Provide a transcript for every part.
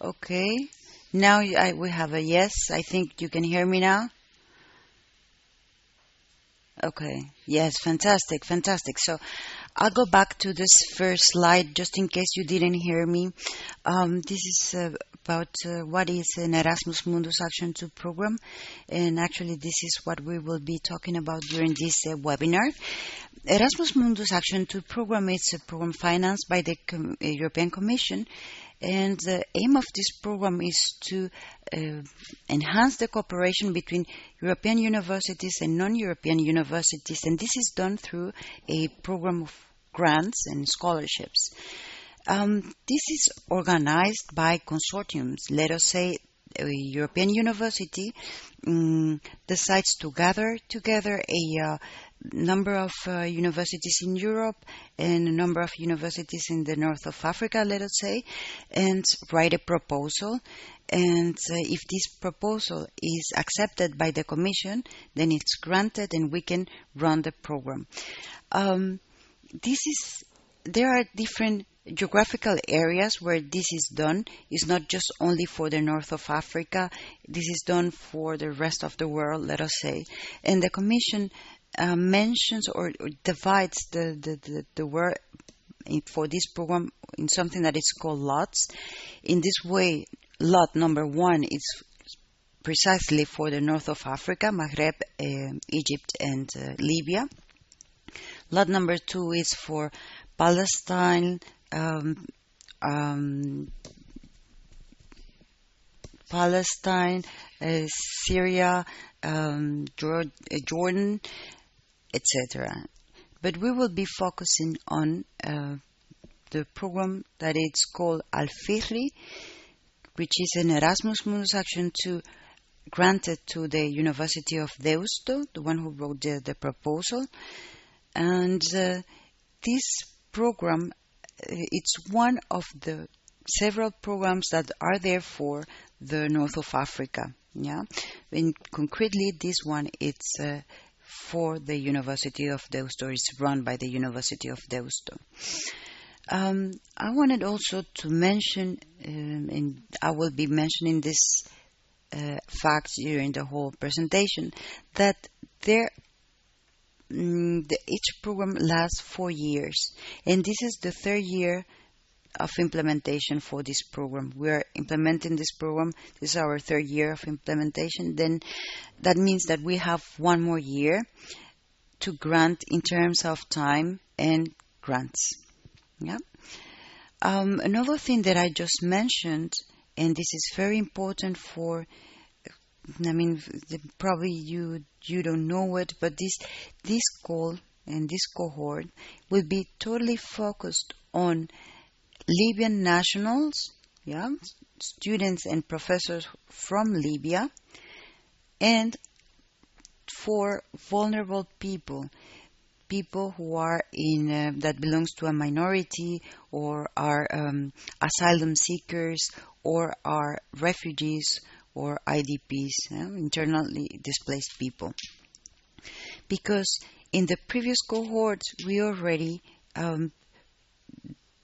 Okay. Now we have a yes. I think you can hear me now. Okay. Yes, fantastic, fantastic. So I'll go back to this first slide just in case you didn't hear me. This is about what is an Erasmus Mundus Action 2 program. And actually, this is what we will be talking about during this webinar. Erasmus Mundus Action 2 program is a program financed by the European Commission. And the aim of this program is to enhance the cooperation between European universities and non-European universities, and this is done through a program of grants and scholarships. This is organized by consortiums. Let us say a European university decides to gather together a number of universities in Europe and a number of universities in the north of Africa, let us say, and write a proposal. And if this proposal is accepted by the Commission, then it's granted and we can run the program. There are different geographical areas where this is done. It's not just only for the north of Africa. This is done for the rest of the world, let us say. And the Commission mentions or divides the work for this program in something that is called lots. In this way, lot number 1 is precisely for the north of Africa, Maghreb, Egypt, and Libya. Lot number 2 is for Palestine, Syria, Jordan, etc. But we will be focusing on the program that is called Al Fihri, which is an Erasmus Mundus Action 2 granted to the University of Deusto, the one who wrote the proposal. And this program, it's one of the several programs that are there for the north of Africa. Yeah, and concretely, this one it's for the University of Deusto. It's run by the University of Deusto. I wanted also to mention, and I will be mentioning this fact during the whole presentation, that each program lasts 4 years, and this is the 3rd year of implementation for this program. We are implementing this program. This is our 3rd year of implementation. Then that means that we have 1 more year to grant in terms of time and grants. Yeah. Another thing that I just mentioned, and this is very important for, probably you don't know it, but this call and this cohort will be totally focused on Libyan nationals, students and professors from Libya, and for vulnerable people who are in that belongs to a minority or are asylum seekers or are refugees or IDPs, internally displaced people. Because in the previous cohorts, we already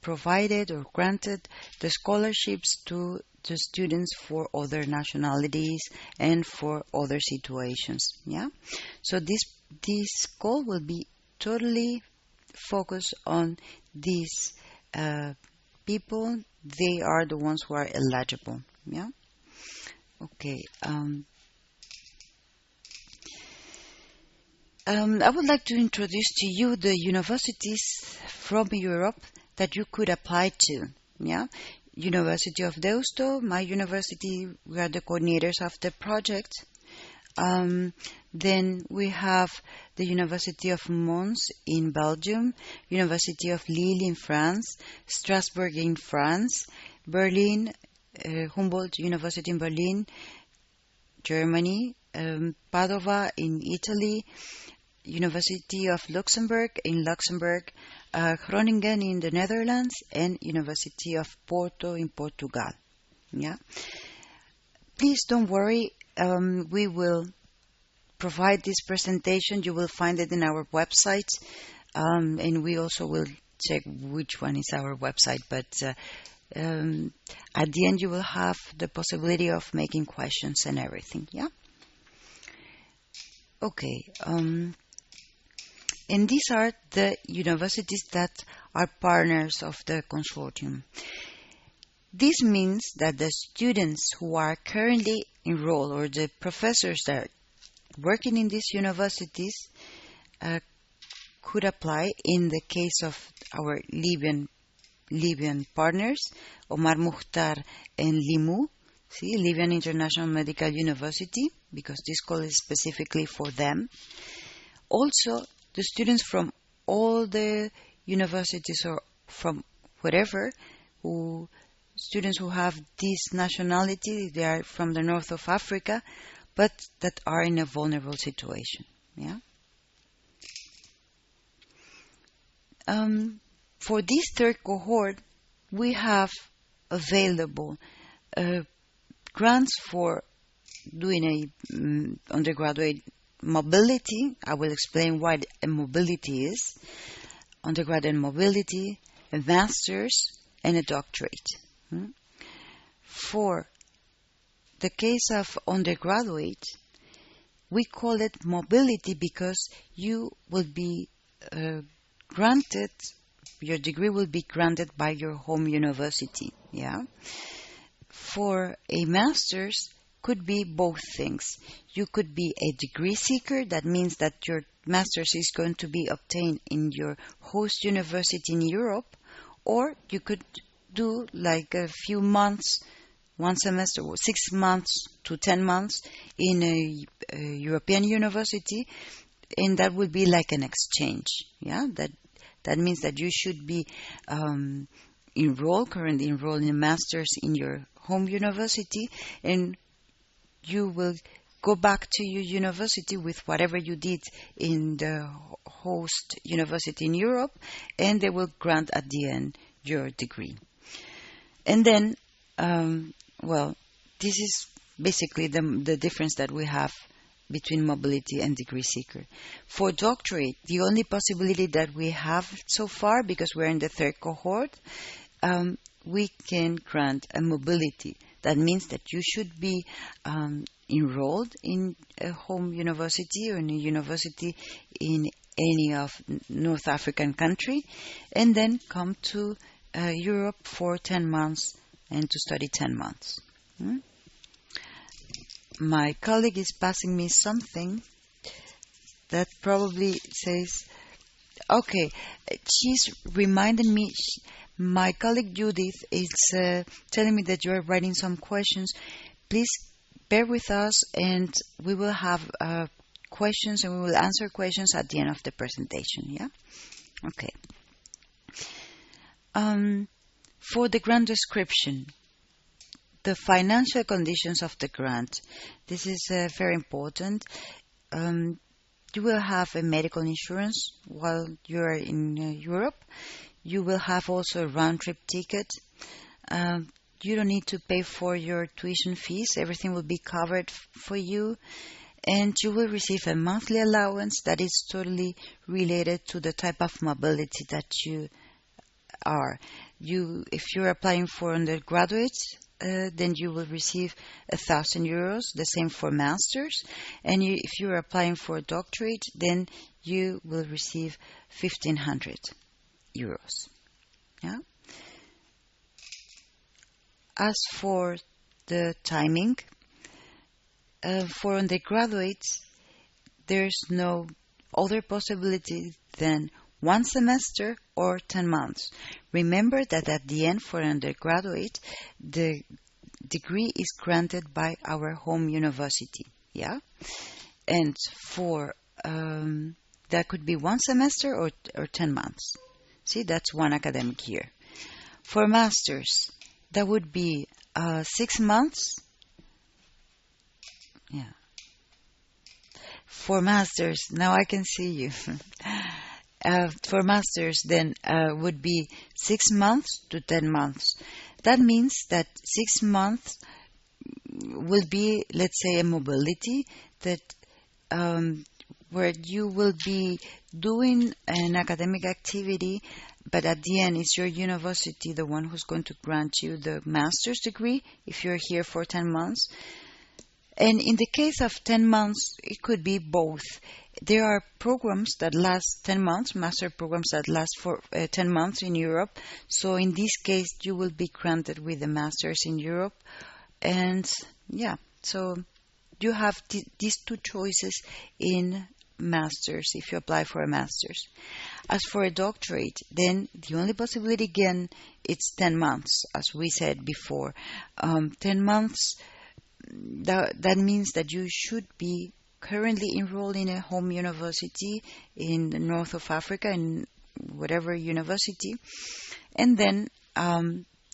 provided or granted the scholarships to the students for other nationalities and for other situations. Yeah, so this call will be totally focused on these people. They are the ones who are eligible. Yeah. Okay. I would like to introduce to you the universities from Europe that you could apply to. Yeah, University of Deusto, my university, we are the coordinators of the project. Then we have the University of Mons in Belgium, University of Lille in France, Strasbourg in France, Berlin, Humboldt University in Berlin, Germany, Padova in Italy, University of Luxembourg in Luxembourg, Groningen in the Netherlands, and University of Porto in Portugal. Yeah. Please don't worry. We will provide this presentation. You will find it in our website, and we also will check which one is our website. But At the end, you will have the possibility of making questions and everything. Yeah. Okay. And these are the universities that are partners of the consortium. This means that the students who are currently enrolled or the professors that are working in these universities could apply in the case of our Libyan partners, Omar Mukhtar and Limu, Libyan International Medical University, because this call is specifically for them. Also, the students from all the universities or from wherever, students who have this nationality, they are from the north of Africa, but that are in a vulnerable situation. Yeah. For this third cohort, we have available grants for doing a undergraduate mobility. I will explain what a mobility is. Undergraduate mobility, a master's, and a doctorate. For the case of undergraduate, we call it mobility because you will be granted, your degree will be granted by your home university. Yeah. For a master's, could be both things. You could be a degree seeker. That means that your master's is going to be obtained in your host university in Europe, or you could do like a few months, one semester, or 6 months to 10 months in a European university, and that would be like an exchange. Yeah, that means that you should be currently enrolled in a master's in your home university, and you will go back to your university with whatever you did in the host university in Europe, and they will grant at the end your degree. And then, this is basically the difference that we have between mobility and degree seeker. For doctorate, the only possibility that we have so far, because we're in the third cohort, we can grant a mobility. That means that you should be enrolled in a home university or in a university in any of North African country, and then come to Europe for 10 months and to study 10 months. My colleague is passing me something that probably says, okay, she's reminding me, my colleague Judith is telling me that you're writing some questions. Please bear with us, and we will have questions, and we will answer questions at the end of the presentation. Yeah? Okay. For the grant description, the financial conditions of the grant. This is very important. You will have a medical insurance while you are in Europe. You will have also a round-trip ticket. You don't need to pay for your tuition fees. Everything will be covered for you. And you will receive a monthly allowance that is totally related to the type of mobility that you are. If you're applying for undergraduate, then you will receive 1,000 euros, the same for masters. And if you're applying for a doctorate, then you will receive 1,500 euros. Yeah. As for the timing, for undergraduates, there's no other possibility than 1 semester or 10 months. Remember that at the end, for undergraduate, the degree is granted by our home university. Yeah, and for that could be 1 semester or 10 months. See, that's 1 academic year. For masters, that would be 6 months. Yeah. For masters, now I can see you. For masters, then would be 6 months to 10 months. That means that 6 months will be, let's say, a mobility that where you will be doing an academic activity but at the end, it's your university, the one who's going to grant you the master's degree if you're here for 10 months. And in the case of 10 months, it could be both. There are programs that last 10 months, master programs that last for 10 months in Europe. So in this case, you will be granted with the master's in Europe. And yeah, so you have these two choices in master's if you apply for a master's. As for a doctorate, then the only possibility again, it's 10 months, as we said before. 10 months, that means that you should be currently enrolled in a home university in the north of Africa, in whatever university, and then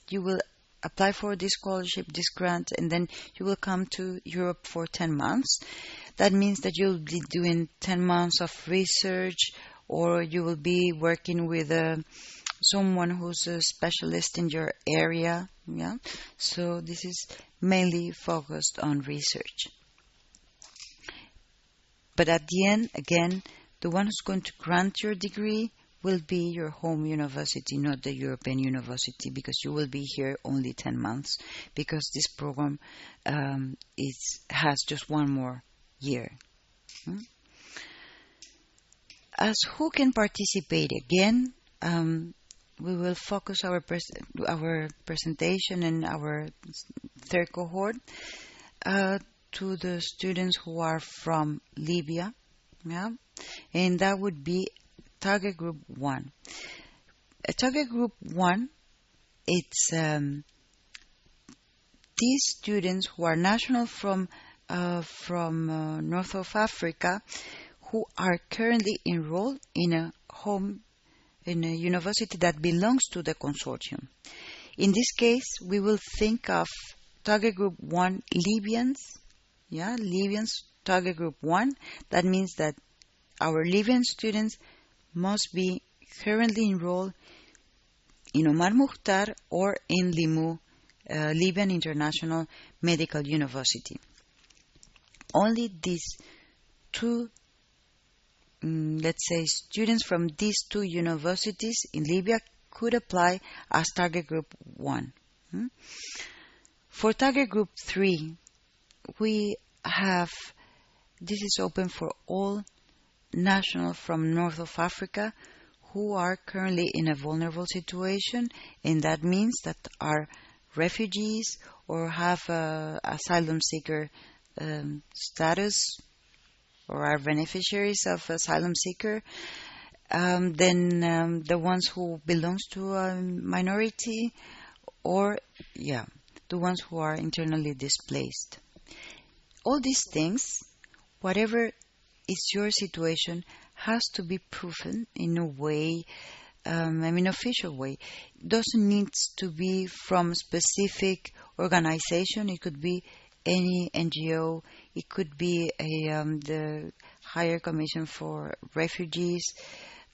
you will apply for this scholarship, this grant, and then you will come to Europe for 10 months. That means that you'll be doing 10 months of research, or you will be working with someone who's a specialist in your area. Yeah, so this is mainly focused on research. But at the end, again, the one who's going to grant your degree will be your home university, not the European university, because you will be here only 10 months, because this program has just one more year. As who can participate? Again, we will focus our presentation and our third cohort to the students who are from Libya, yeah, and that would be Target Group 1. Target Group 1, it's these students who are national from north of Africa, who are currently enrolled in a university that belongs to the consortium. In this case, we will think of Target Group 1 Libyans. Yeah, Libyans, Target Group 1. That means that our Libyan students must be currently enrolled in Omar Mukhtar or in LIMU, Libyan International Medical University. Only these two, let's say, students from these two universities in Libya could apply as Target Group 1. For Target Group 3, this is open for all nationals from north of Africa who are currently in a vulnerable situation, and that means that are refugees or have asylum seeker status, or are beneficiaries of asylum seeker. Then the ones who belongs to a minority, or the ones who are internally displaced. All these things, whatever is your situation, has to be proven in a way, official way. It doesn't need to be from specific organization. It could be any NGO. It could be the Higher Commission for Refugees.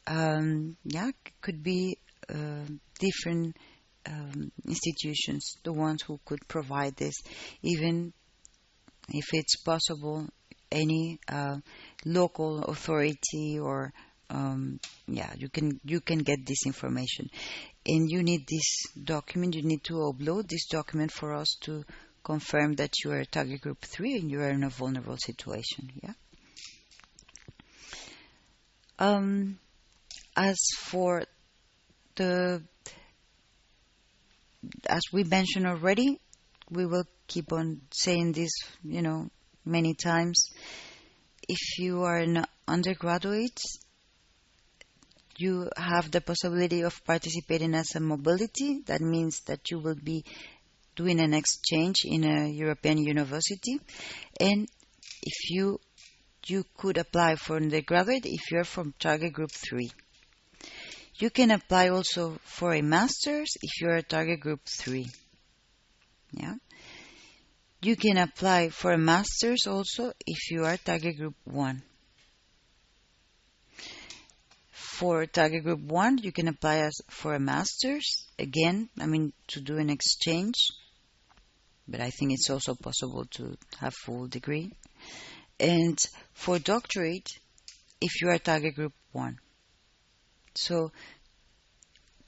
It could be different institutions, the ones who could provide this, even if it's possible, any local authority, or you can get this information. And you need this document. You need to upload this document for us to confirm that you are Target Group 3 and you are in a vulnerable situation. Yeah. As we mentioned already, we will keep on saying this, many times. If you are an undergraduate, you have the possibility of participating as a mobility. That means that you will be doing an exchange in a European university. And if you could apply for undergraduate if you're from Target Group 3. You can apply also for a master's if you're a Target Group 3. Yeah. You can apply for a master's also if you are Target Group 1. For Target Group 1, you can apply for a master's, again, to do an exchange, but I think it's also possible to have full degree. And for doctorate, if you are Target Group 1. So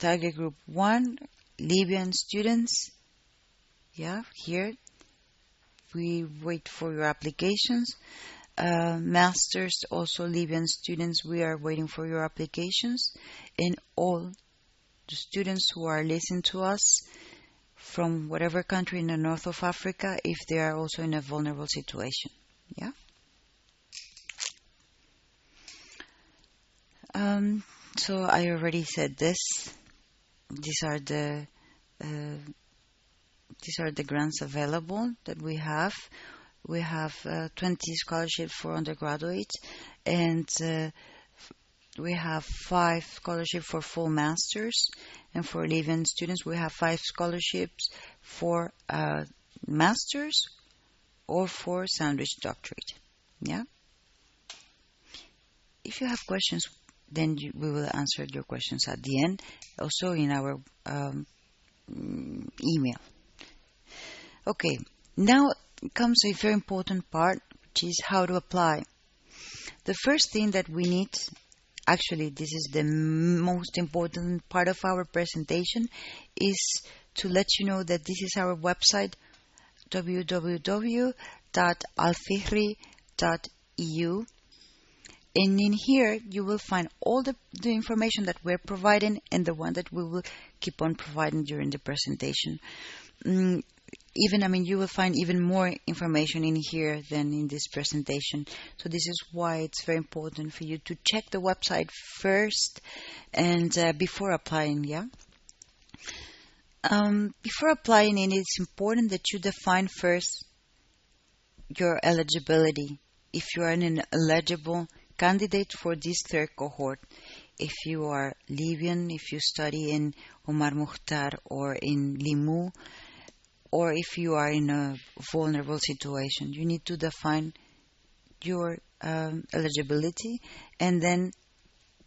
target group 1, Libyan students. Yeah, here we wait for your applications. Masters, also Libyan students, we are waiting for your applications. And all the students who are listening to us from whatever country in the north of Africa, if they are also in a vulnerable situation. Yeah. So I already said this. These are the grants available that we have. We have 20 scholarships for undergraduates, and we have 5 scholarships for full masters, and for Libyan students we have 5 scholarships for masters or for sandwich doctorate. Yeah. If you have questions, then we will answer your questions at the end, also in our email. Okay, now comes a very important part, which is how to apply. The first thing that we need, actually this is the most important part of our presentation, is to let you know that this is our website, www.alfihri.eu. And in here, you will find all the information that we're providing and the one that we will keep on providing during the presentation. You will find even more information in here than in this presentation. So this is why it's very important for you to check the website first and before applying, yeah? Before applying, it's important that you define first your eligibility. If you are an eligible candidate for this third cohort, if you are Libyan, if you study in Omar Mukhtar or in Limu, or if you are in a vulnerable situation, you need to define your eligibility. And then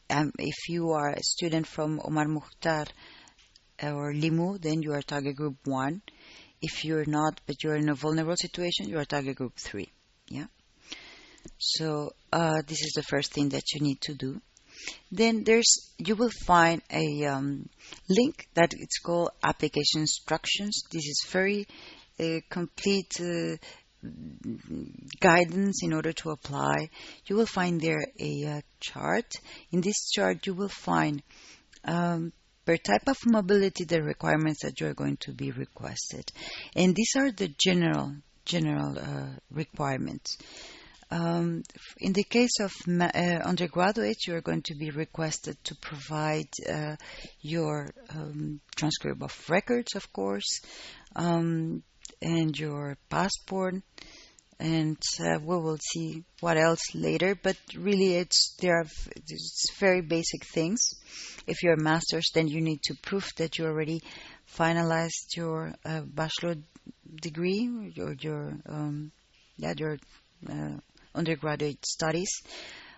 if you are a student from Omar Mukhtar or Limu, then you are target group 1. If you're not, but you're in a vulnerable situation, you are target group 3. Yeah. So this is the first thing that you need to do. Then you will find a link that it's called application instructions. This is very complete guidance in order to apply. You will find there a chart. In this chart, you will find per type of mobility the requirements that you are going to be requested, and these are the general requirements. In the case of undergraduates, you are going to be requested to provide your transcript of records, of course, and your passport, and we will see what else later. But really, it's very basic things. If you're a master's, then you need to prove that you already finalized your bachelor degree or your undergraduate studies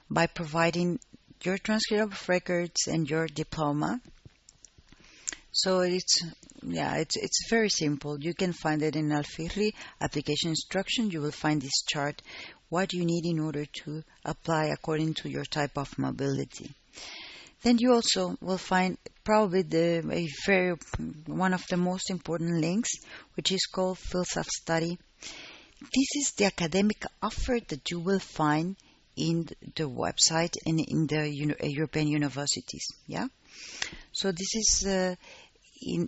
by providing your transcript of records and your diploma. So it's very simple. You can find it in Al Fihri application instruction. You will find this chart, what you need in order to apply according to your type of mobility. Then you also will find probably one of the most important links, which is called Fields of Study. This is the academic offer that you will find in the website and in the European universities. Yeah. So this is you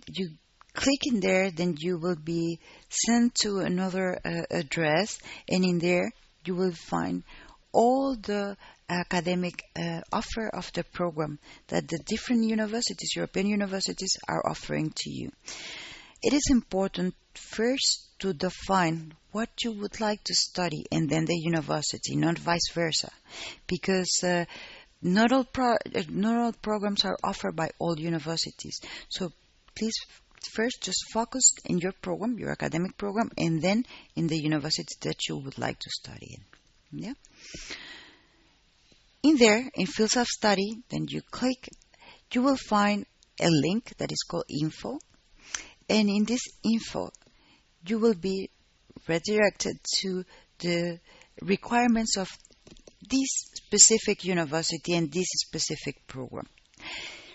click in there, then you will be sent to another address, and in there you will find all the academic offer of the program that the different universities, European universities, are offering to you. It is important first to define what you would like to study and then the university, not vice versa, because not all programs are offered by all universities. So please first just focus in your program, your academic program, and then in the university that you would like to study in. Yeah. In there, in Fields of Study, then you click, you will find a link that is called Info. And in this info, you will be redirected to the requirements of this specific university and this specific program.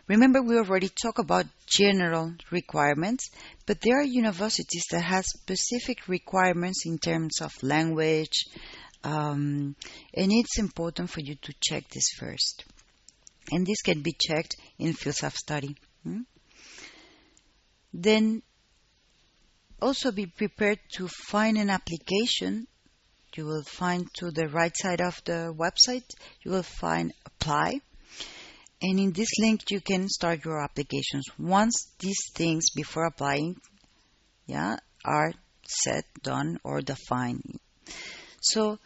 Remember, we already talked about general requirements, but there are universities that have specific requirements in terms of language, and it's important for you to check this first. And this can be checked in fields of study. Then also be prepared to find an application. You will find to the right side of the website, you will find apply. And in this link, you can start your applications. Once these things before applying, are set, done, or defined. So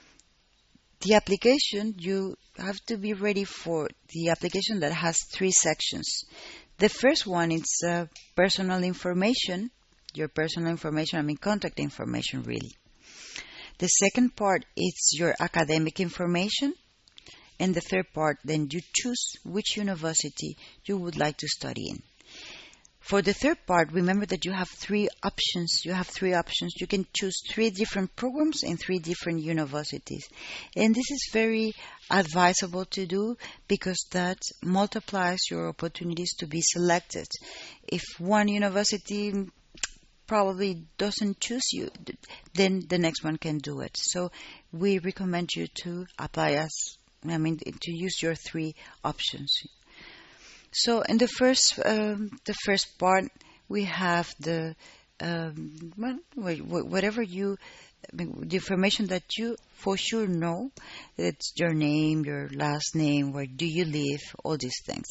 the application, you have to be ready for the application that has 3 sections. The first one is personal information. Your personal information, I mean contact information, really. The second part is your academic information. And the third part, then you choose which university you would like to study in. For the third part, remember that you have 3 options. You have 3 options. You can choose 3 different programs in 3 different universities. And this is very advisable to do because that multiplies your opportunities to be selected. If one university probably doesn't choose you, then the next one can do it. So we recommend you to apply to use your 3 options. So in the first part, we have the whatever the information that you for sure know. It's your name, your last name, where do you live, all these things.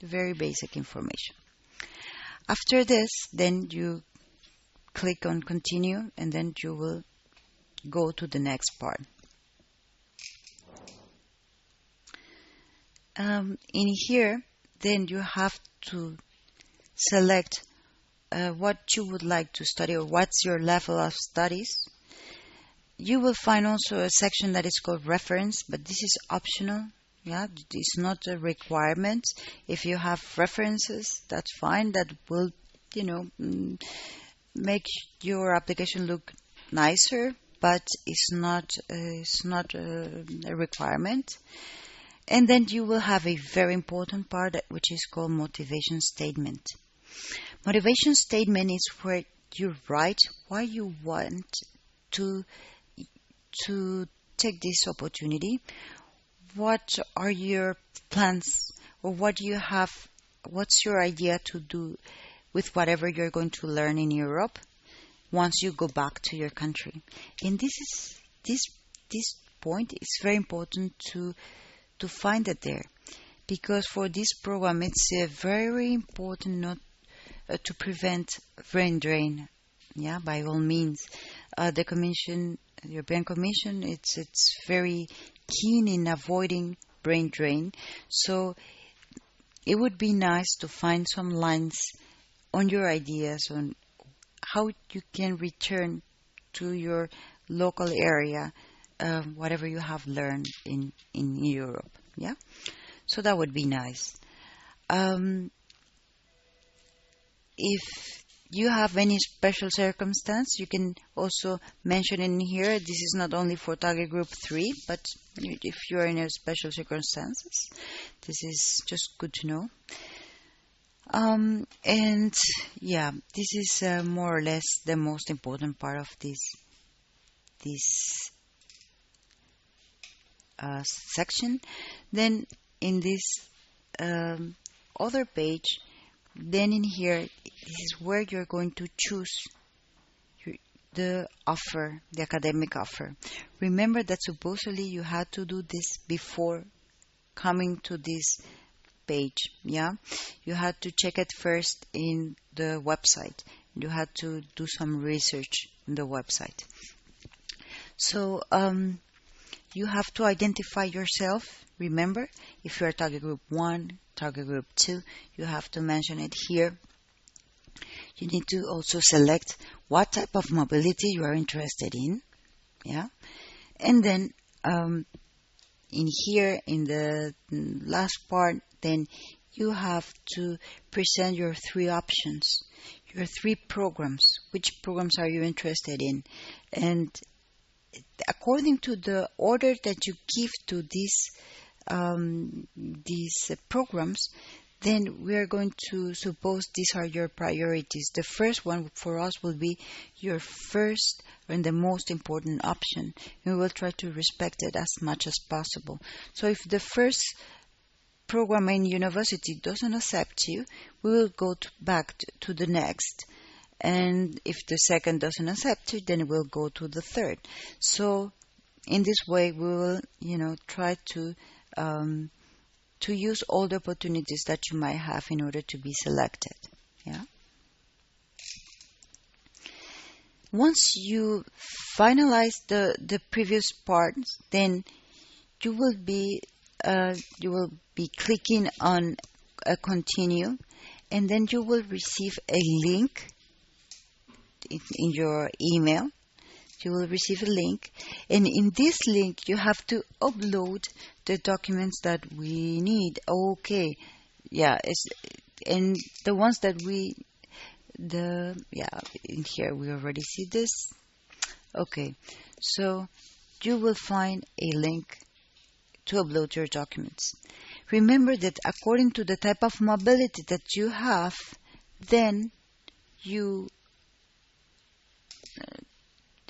Very basic information. After this, then you click on continue, and then you will go to the next part. In here, then you have to select what you would like to study or what's your level of studies. You will find also a section that is called reference, but this is optional. It's not a requirement. If you have references, that's fine. That will, make your application look nicer, but it's not a requirement. And then you will have a very important part, which is called motivation statement. Motivation statement is where you write why you want to take this opportunity. What are your plans, or what do you have? What's your idea to do with whatever you're going to learn in Europe once you go back to your country? And this point is very important to find it there, because for this program it's very important not to prevent brain drain. By all means, the European Commission, it's very keen in avoiding brain drain. So it would be nice to find some lines on your ideas on how you can return to your local area whatever you have learned in Europe. So that would be nice. If you have any special circumstance, you can also mention in here. This is not only for target group 3, but if you're in a special circumstances, this is just good to know. And this is more or less the most important part of this section. Then in this other page, then in here, this is where you're going to choose the offer, the academic offer. Remember that supposedly you had to do this before coming to this page. You had to check it first in the website. You had to do some research in the website. So you have to identify yourself. Remember, if you're target group 1, target group 2, you have to mention it here. You need to also select what type of mobility you are interested in. And then in here, in the last part, then you have to present your 3 options, your 3 programs. Which programs are you interested in? And according to the order that you give to these programs, then we are going to suppose these are your priorities. The first one for us will be your first and the most important option. We will try to respect it as much as possible. So if the first program in university doesn't accept you, we will go back to the next. And if the second doesn't accept you, then we'll go to the third. So in this way, we will, try to use all the opportunities that you might have in order to be selected. Yeah. Once you finalize the previous parts, then you will be clicking on continue, and then you will receive a link in your email. You will receive a link, and in this link you have to upload the documents that we need. Okay, yeah, and the ones that in here we already see this. Okay, so you will find a link to upload your documents. Remember that according to the type of mobility that you have, then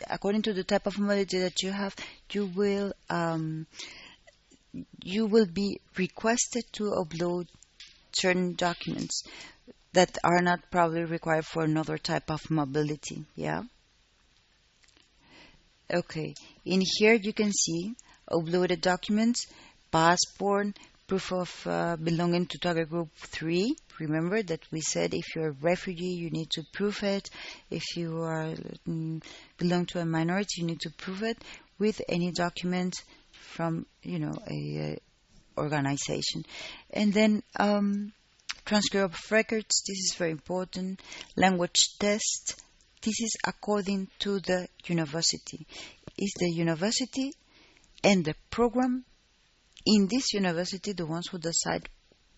according to the type of mobility that you have, you will be requested to upload certain documents that are not probably required for another type of mobility. Yeah. Okay. In here you can see uploaded documents, passport, proof of belonging to target group 3. Remember that we said if you're a refugee, you need to prove it. If you belong to a minority, you need to prove it with any document from a organization. And then transcript of records. This is very important. Language test. This is according to the university. Is the university and the program in this university the ones who decide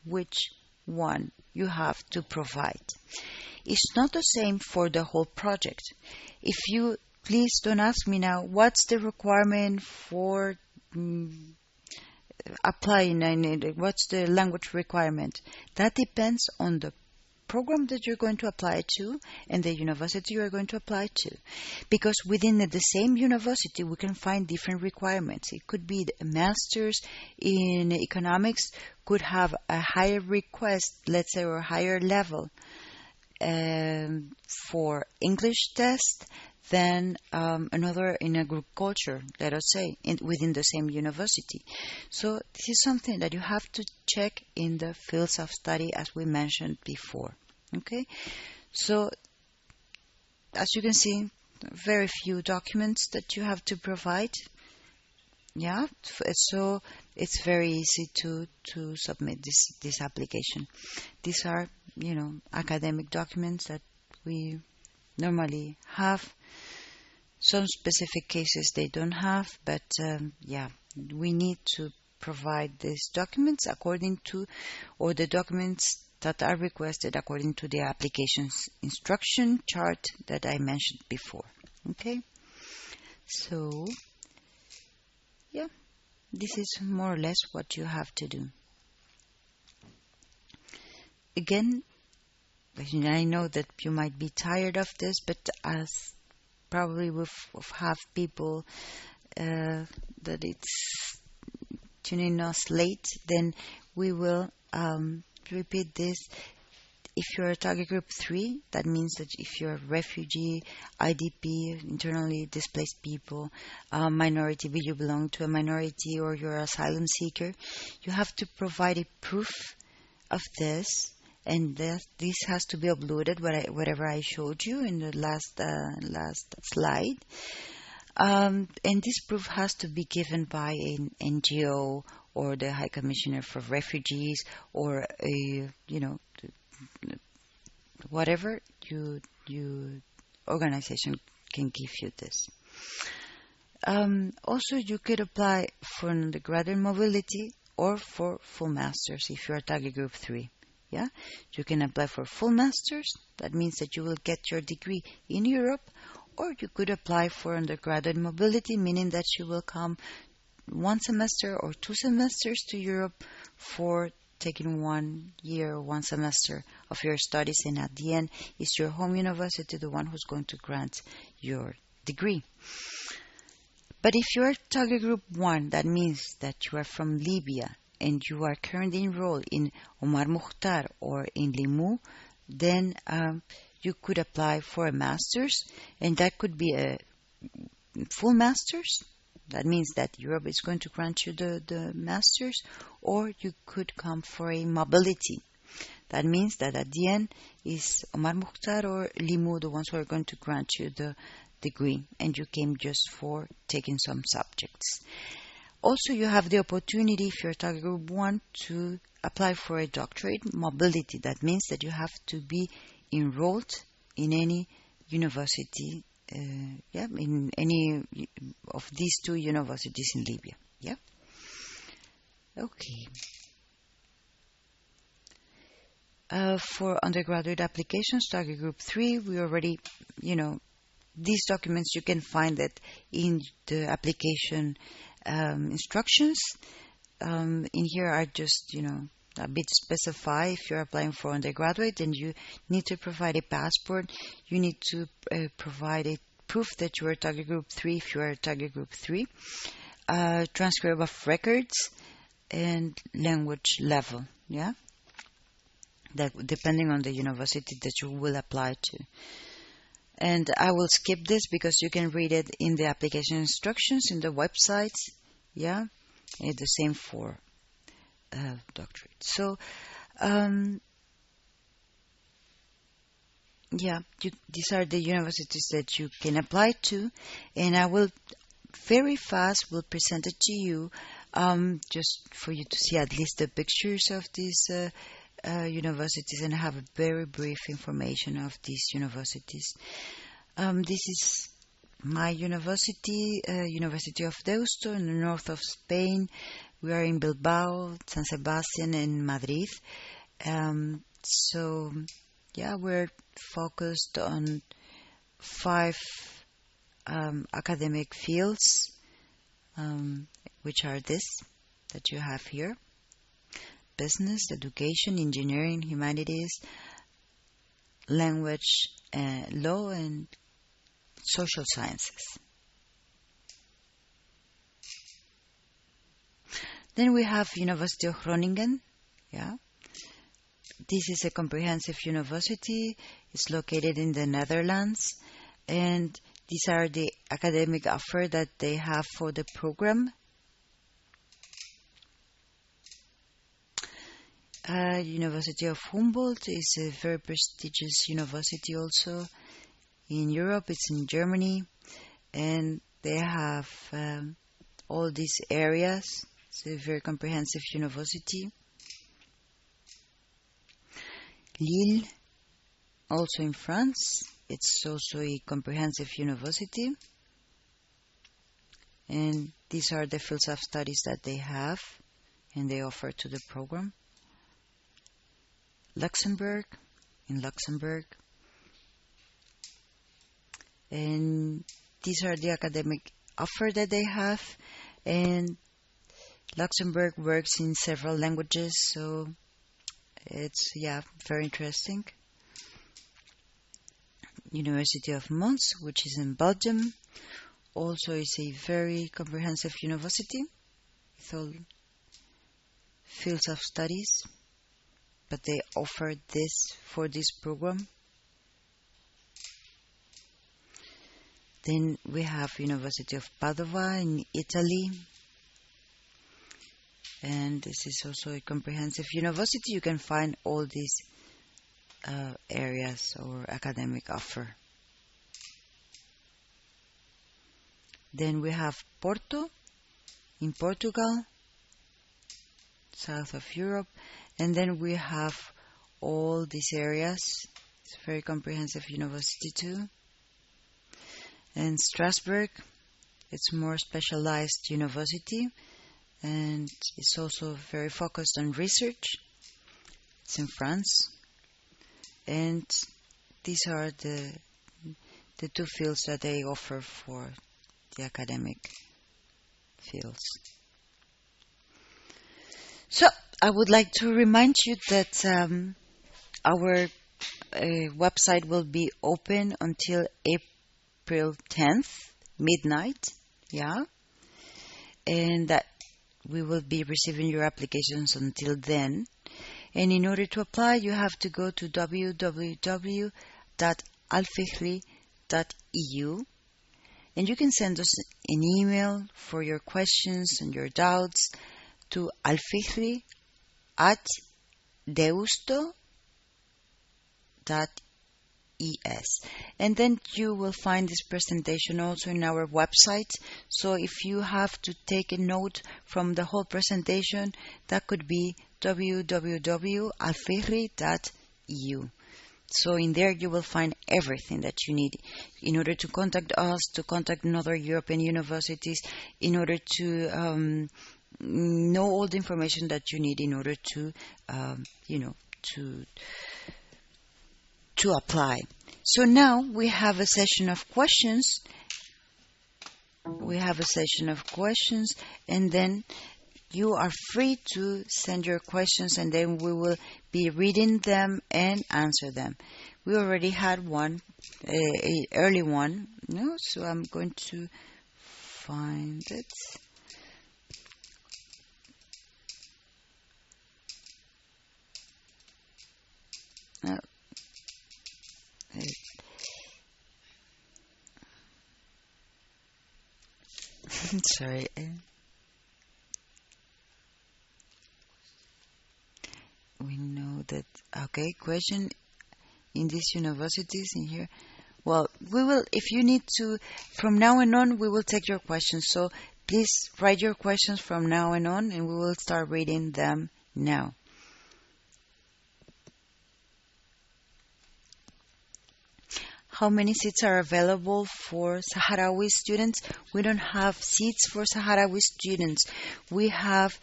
which one you have to provide. It's not the same for the whole project. Please don't ask me now, what's the requirement for applying, and what's the language requirement? That depends on the program that you're going to apply to and the university you're going to apply to. Because within the same university, we can find different requirements. It could be a master's in economics could have a higher request, let's say, or a higher level for English test than another in agriculture, let us say, within the same university. So this is something that you have to check in the fields of study as we mentioned before. Okay, so as you can see, very few documents that you have to provide. Yeah, so it's very easy to submit this application. These are, academic documents that we normally have. Some specific cases they don't have, but we need to provide these documents according to, or the documents that are requested according to the application's instruction chart that I mentioned before. Okay, so this is more or less what you have to do. Again, I know that you might be tired of this, but as probably we have people that it's tuning us late, then we will repeat this. If you're a target group 3, that means that if you're a refugee, IDP, internally displaced people, minority, but you belong to a minority, or you're an asylum seeker, you have to provide a proof of this, and this has to be uploaded, whatever I showed you in the last slide. And this proof has to be given by an NGO or the High Commissioner for Refugees, or whatever you organization can give you this. Also, you could apply for undergraduate mobility or for full masters if you are target group 3. Yeah, you can apply for full masters. That means that you will get your degree in Europe, or you could apply for undergraduate mobility, meaning that you will come 1 semester or 2 semesters to Europe for taking 1 year, 1 semester of your studies, and at the end is your home university the one who's going to grant your degree. But if you are target group 1, that means that you are from Libya and you are currently enrolled in Omar Mukhtar or in Limu, then you could apply for a master's, and that could be a full master's. That means that Europe is going to grant you the master's, or you could come for a mobility. That means that at the end is Omar Mukhtar or Limu the ones who are going to grant you the degree, and you came just for taking some subjects. Also, you have the opportunity, if you're target group 1, to apply for a doctorate mobility. That means that you have to be enrolled in any university, in any of these 2 universities in Libya. Yeah. Okay. For undergraduate applications, target group 3, we already, these documents, you can find that in the application instructions. In here are just, a bit specify. If you're applying for undergraduate, then you need to provide a passport. You need to provide a proof that you are target group 3 if you are target group 3. Transcript of records and language level. Yeah. That depending on the university that you will apply to. And I will skip this because you can read it in the application instructions in the website. Yeah, it's the same for doctorate. So, these are the universities that you can apply to, and I will very fast will present it to you, just for you to see at least the pictures of these universities and have a very brief information of these universities. This is my university, University of Deusto in the north of Spain. We are in Bilbao, San Sebastian, and Madrid. We're focused on 5 academic fields, which are this that you have here: business, education, engineering, humanities, language, law, and social sciences. Then we have University of Groningen. Yeah, this is a comprehensive university. It's located in the Netherlands, and these are the academic offer that they have for the program. University of Humboldt is a very prestigious university also in Europe. It's in Germany, and they have all these areas. It's a very comprehensive university. Lille, also in France, it's also a comprehensive university. And these are the fields of studies that they have and they offer to the program. Luxembourg, in Luxembourg. And these are the academic offer that they have. And Luxembourg works in several languages, so it's, very interesting. University of Mons, which is in Belgium, also is a very comprehensive university with all fields of studies, but they offer this for this program. Then we have University of Padova in Italy, and this is also a comprehensive university. You can find all these areas or academic offer. Then we have Porto in Portugal, south of Europe, and then we have all these areas. It's a very comprehensive university too. And Strasbourg, it's more specialized university, and it's also very focused on research. It's in France. And these are the two fields that they offer for the academic fields. So, I would like to remind you that our website will be open until April 10th, midnight. Yeah. And that we will be receiving your applications until then. And in order to apply, you have to go to www.alfihri.eu, and you can send us an email for your questions and your doubts to alfihri@deusto.es. And then you will find this presentation also in our website. So if you have to take a note from the whole presentation, that could be www.alfihri.eu. So in there you will find everything that you need in order to contact us, to contact other European universities, in order to know all the information that you need in order to, to apply. So now we have a session of questions. And then you are free to send your questions, and then we will be reading them and answer them. We already had one, a early one, no? So I'm going to find it. Sorry. We know that. Okay, question in these universities in here. Well, we will, if you need to, from now on, we will take your questions. So please write your questions from now on, and we will start reading them now. How many seats are available for Sahrawi students? We don't have seats for Sahrawi students. We have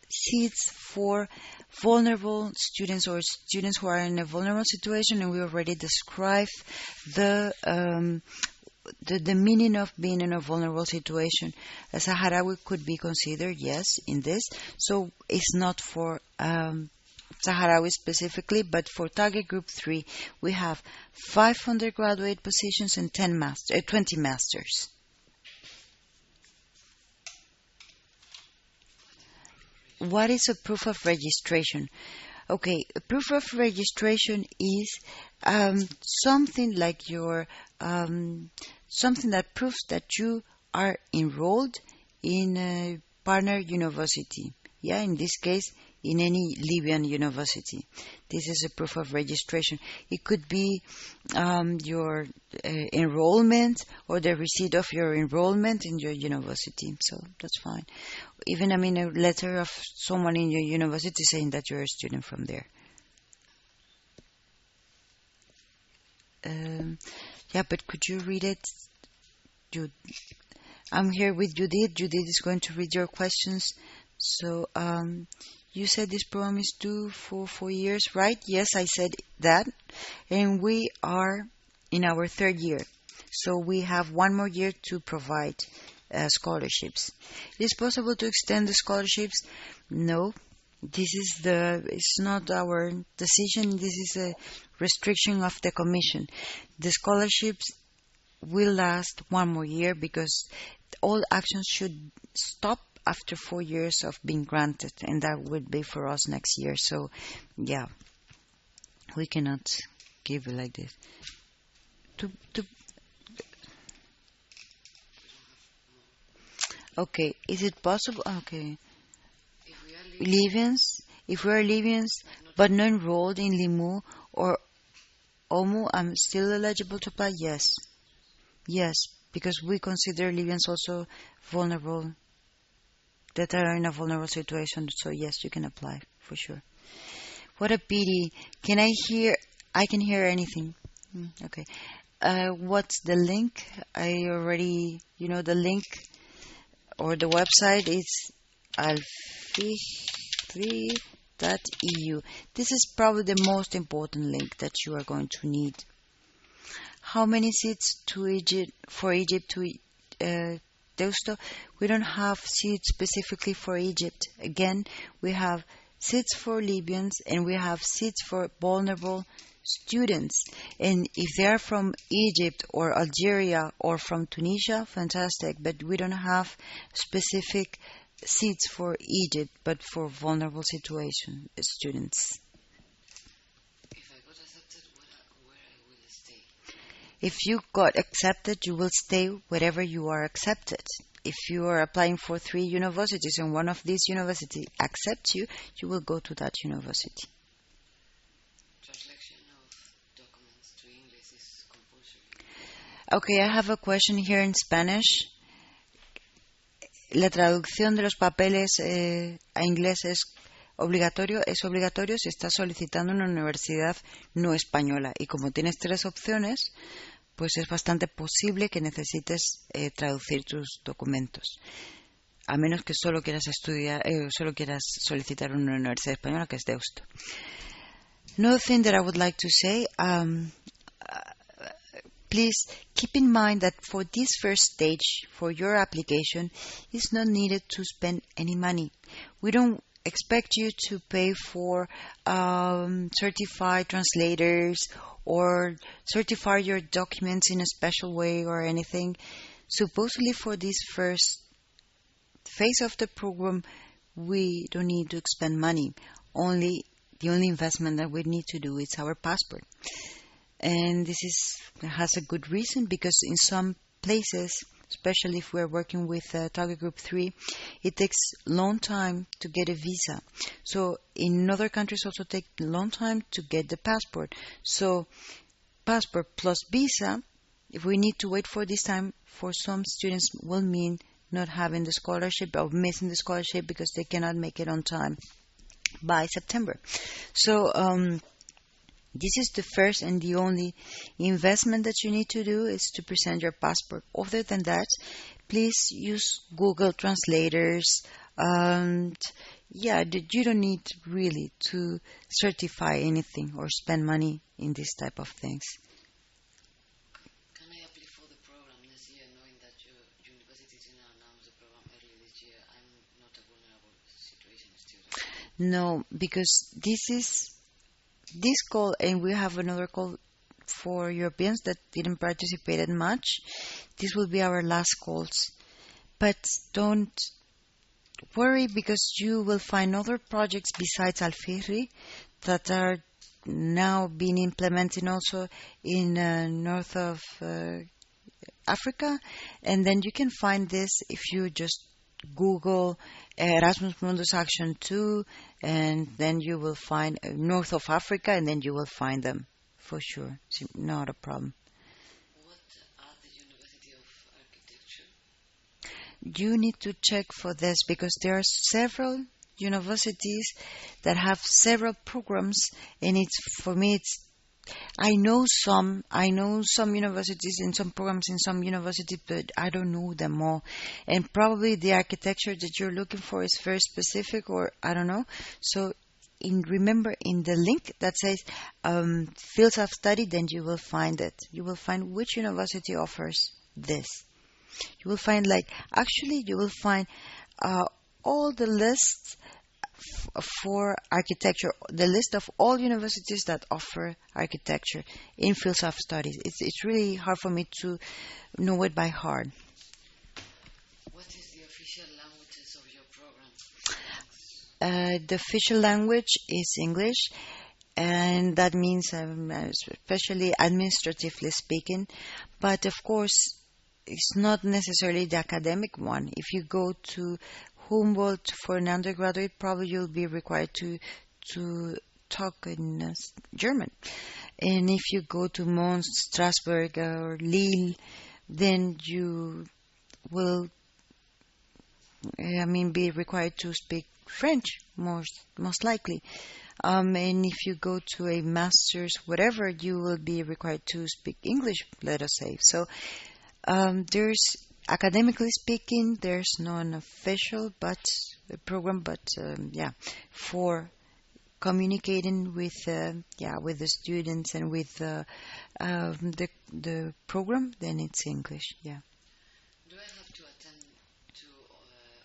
seats for vulnerable students or students who are in a vulnerable situation, and we already described the meaning of being in a vulnerable situation. A Sahrawi could be considered, yes, in this. So it's not for Sahrawi specifically, but for target group 3, we have 5 undergraduate positions and 20 masters. What is a proof of registration? Okay, a proof of registration is something like your something that proves that you are enrolled in a partner university. Yeah, in this case, in any Libyan university. This is a proof of registration. It could be your enrollment or the receipt of your enrollment in your university. So that's fine. Even, a letter of someone in your university saying that you're a student from there. Yeah, but could you read it? I'm here with Judith. Judith is going to read your questions. So, you said this program is due for 4 years, right? Yes, I said that. And we are in our 3rd year. So we have 1 more year to provide scholarships. It is possible to extend the scholarships? No. It's not our decision. This is a restriction of the Commission. The scholarships will last 1 more year because all actions should stop after 4 years of being granted, and that would be for us next year. So, yeah, we cannot give it like this. Okay, is it possible? Okay, if we are Libyans but not enrolled in Limu or OMU, I'm still eligible to apply? Yes, because we consider Libyans also vulnerable, that are in a vulnerable situation. So yes, you can apply for sure. What a pity. I can hear anything. Okay. What's the link? I already, the link or the website is alfihri.eu. This is probably the most important link that you are going to need. How many seats for Egypt to Deusto? We don't have seats specifically for Egypt. Again, we have seats for Libyans, and we have seats for vulnerable students. And if they are from Egypt or Algeria or from Tunisia, fantastic, but we don't have specific seats for Egypt, but for vulnerable situation students. If I got accepted, where I will stay? If you got accepted, you will stay wherever you are accepted. If you are applying for 3 universities and one of these universities accepts you, you will go to that university. Translation of documents to English is compulsory. Okay, I have a question here in Spanish. La traducción de los papeles a inglés es obligatorio si estás solicitando una universidad no española. Y como tienes 3 opciones, pues es bastante posible que necesites traducir tus documentos. A menos que solo quieras solicitar una universidad española, que es Deusto. Another thing that I would like to say, please keep in mind that for this first stage, for your application, it's not needed to spend any money. We don't expect you to pay for certified translators or certify your documents in a special way or anything. Supposedly for this first phase of the program, we don't need to expend money. The only investment that we need to do is our passport. And this has a good reason, because in some places, especially if we're working with target group 3, it takes a long time to get a visa. So in other countries also take a long time to get the passport. So passport plus visa, if we need to wait for this time, for some students will mean not having the scholarship or missing the scholarship because they cannot make it on time by September. So this is the first and the only investment that you need to do, is to present your passport. Other than that, please use Google translators. You don't need really to certify anything or spend money in this type of things. Can I apply for the program this year, knowing that your university didn't announce the program earlier this year? I'm not a vulnerable situation student. No, because this call, and we have another call for Europeans that didn't participate much. This will be our last calls. But don't worry, because you will find other projects besides Al Fihri that are now being implemented also in north of Africa. And then you can find this if you just Google Erasmus Mundus Action 2, and then you will find north of Africa, and then you will find them for sure. It's not a problem. What are the University of Architecture? You need to check for this, because there are several universities that have several programs, and I know some universities and some programs in some universities, but I don't know them all. And probably the architecture that you're looking for is very specific, or I don't know. So remember in the link that says fields of study, then you will find it. You will find which university offers this. You will find all the lists for architecture, the list of all universities that offer architecture in fields of studies. It's really hard for me to know it by heart. What is the official languages of your program? The official language is English, and that means especially administratively speaking, but of course it's not necessarily the academic one. If you go to Humboldt for an undergraduate, probably you'll be required to talk in German. And if you go to Mons, Strasbourg, or Lille, then you will, be required to speak French, most likely. And if you go to a master's, whatever, you will be required to speak English, let us say. So there's, academically speaking, there's no an official program, but for communicating with the students and with the program, then it's English. Yeah. Do I have to attend to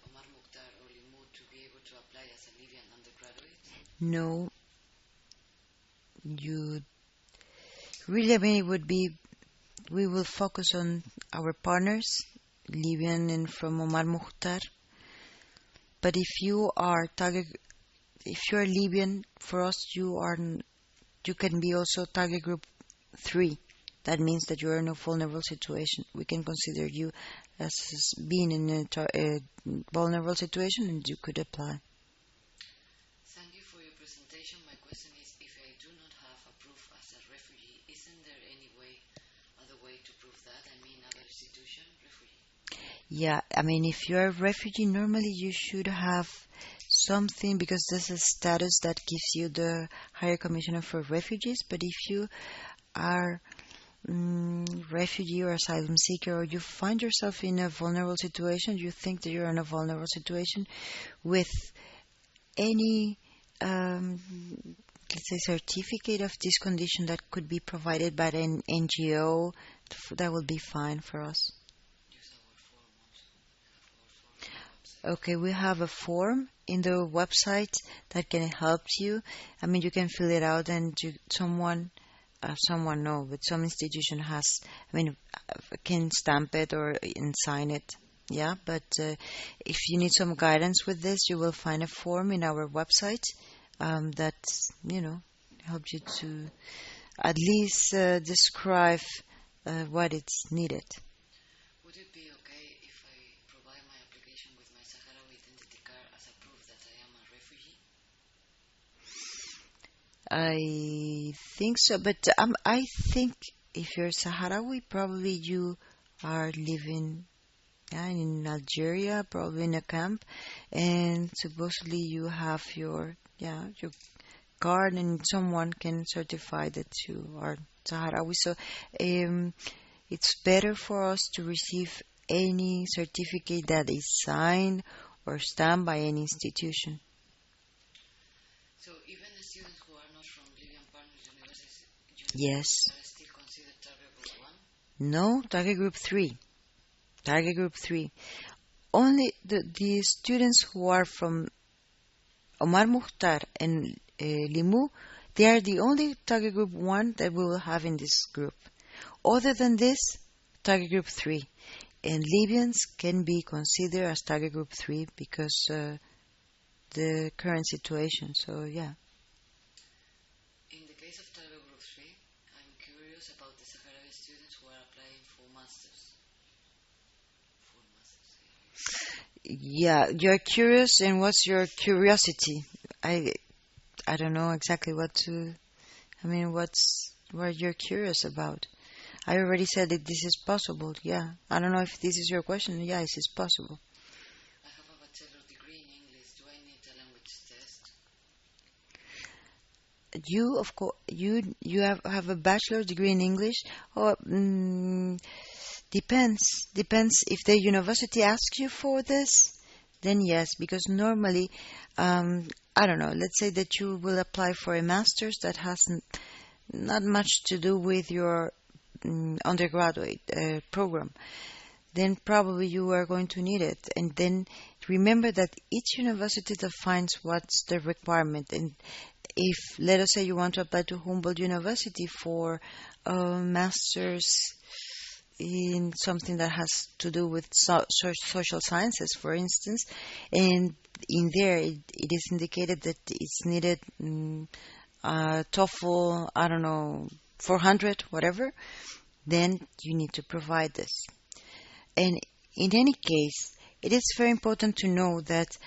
Omar Mukhtar or Limud to be able to apply as a Libyan undergraduate? No, you really, I mean, it would be, we will focus on our partners, Libyan and from Omar Mukhtar. But if you are Libyan, for us, you can be also target group 3. That means that you are in a vulnerable situation. We can consider you as being in a vulnerable situation, and you could apply. Thank you for your presentation. My question is, if I do not have a proof as a refugee, isn't there any other way to prove that? I mean, other institution, refugee. Yeah, I mean, if you're a refugee, normally you should have something because there's a status that gives you the Higher Commissioner for Refugees. But if you are refugee or asylum seeker, or you find yourself in a vulnerable situation, you think that you're in a vulnerable situation with any, let's say, certificate of this condition that could be provided by an NGO, that will be fine for us. Use our form also. We have our form on the website. Okay, we have a form in the website that can help you. I mean, you can fill it out and someone no, but some institution has, I mean, can stamp it or and sign it. Yeah, but if you need some guidance with this, you will find a form in our website that, helps you to at least describe what it's needed. Would it be okay if I provide my application with my Sahrawi identity card as a proof that I am a refugee? I think so, but I think if you're Sahrawi, probably you are living, yeah, in Algeria, probably in a camp, and supposedly you have your card, and someone can certify that you are Sahrawi. So it's better for us to receive any certificate that is signed or stamped by any institution. So even the students who are not from Libyan partners universities Yes. are still considered target group 1? No, target group 3. Target group 3. Only the students who are from Omar Mukhtar and Limu, they are the only target group 1 that we will have in this group. Other than this, target group 3. And Libyans can be considered as target group 3 because the current situation. So, yeah. In the case of target group 3, I'm curious about the Sahrawi students who are applying for masters. Yeah, you're curious, and what's your curiosity? I don't know exactly what you're curious about. I already said that this is possible. Yeah, I don't know if this is your question. Yeah, this is possible. I have a bachelor's degree in English. Do I need a language test? You, of course, you have a bachelor's degree in English. Or depends if the university asks you for this. Then yes, because normally, I don't know. Let's say that you will apply for a master's that has not much to do with your undergraduate program. Then probably you are going to need it. And then remember that each university defines what's the requirement. And if, let us say, you want to apply to Humboldt University for a master's in something that has to do with social sciences, for instance, and in there it is indicated that it's needed TOEFL, I don't know, 400, whatever, then you need to provide this. And in any case, it is very important to know that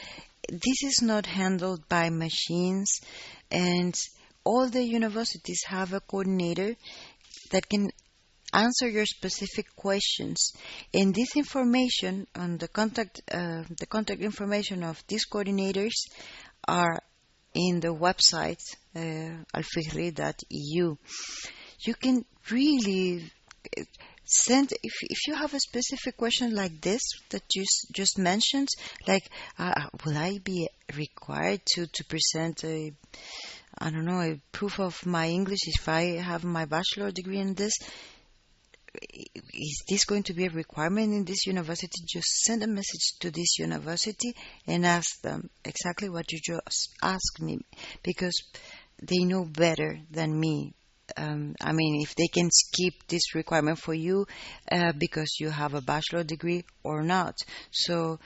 this is not handled by machines, and all the universities have a coordinator that can answer your specific questions. And this information on the contact information of these coordinators are in the website alfihri.eu. You can really send, if you have a specific question like this that you just mentioned, like will I be required to present a proof of my English if I have my bachelor degree in this? is this going to be a requirement in this university? Just send a message to this university and ask them exactly what you just asked me, because they know better than me. I mean, if they can skip this requirement for you because you have a bachelor degree or not. So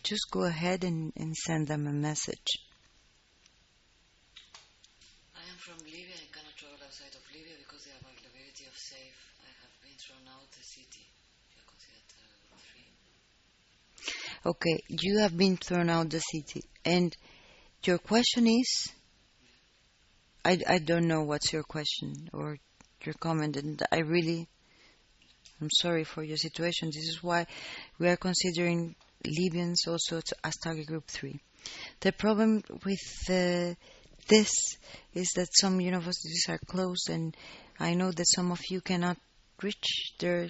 just go ahead and send them a message. I am from Libya and cannot travel outside of Libya because the availability of safe. I have been thrown out the city. You are considered group 3. Okay, you have been thrown out the city. And your question is? I don't know what's your question or your comment, and I'm sorry for your situation. This is why we are considering Libyans also as target group 3. The problem with this is that some universities are closed, and I know that some of you cannot reach their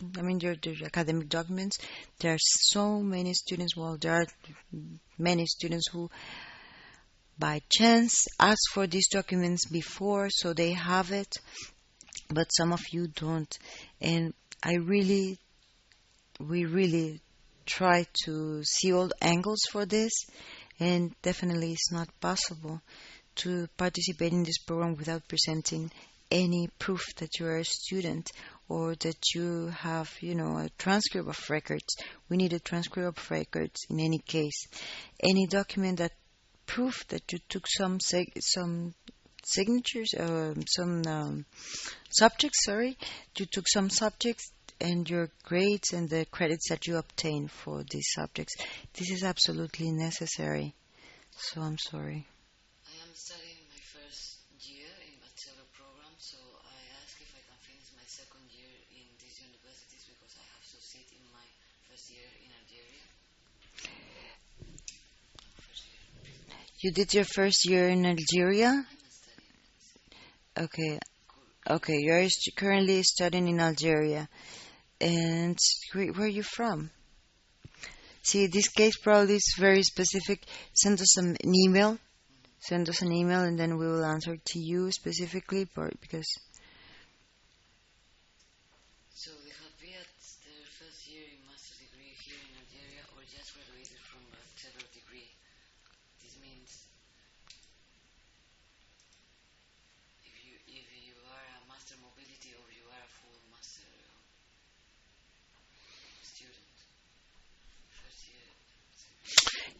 academic documents. There are so many students, there are many students who by chance ask for these documents before, so they have it, but some of you don't. And we really try to see all angles for this, and definitely it's not possible to participate in this program without presenting any proof that you are a student or that you have, a transcript of records. We need a transcript of records in any case. Any document that proof that you took some signatures, some subjects, you took some subjects and your grades and the credits that you obtained for these subjects. This is absolutely necessary. So I'm sorry. I am studying my first year in bachelor program, so I ask if I can finish my second year in these universities because I have succeeded in my first year in Algeria. You did your first year in Algeria? I'm studying. Okay. Okay, you're currently studying in Algeria. And where are you from? See, this case probably is very specific. Send us an email. Send us an email and then we will answer to you specifically because... So they have been at their first year in master's degree here in Algeria or just graduated from a bachelor degree. This means if you are a master mobility or you are a full master student. First year.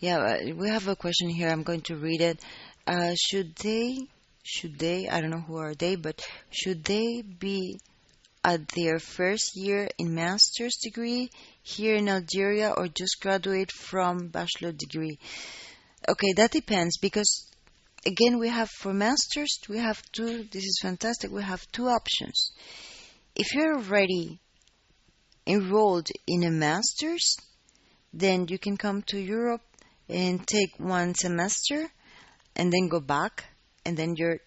Yeah, we have a question here. I'm going to read it. Should they, I don't know who are they, but should they be at their first year in master's degree here in Algeria or just graduate from bachelor degree? Okay, that depends because again, we have for masters, we have two, this is fantastic, we have two options. If you're already enrolled in a master's, then you can come to Europe and take one semester and then go back, and then your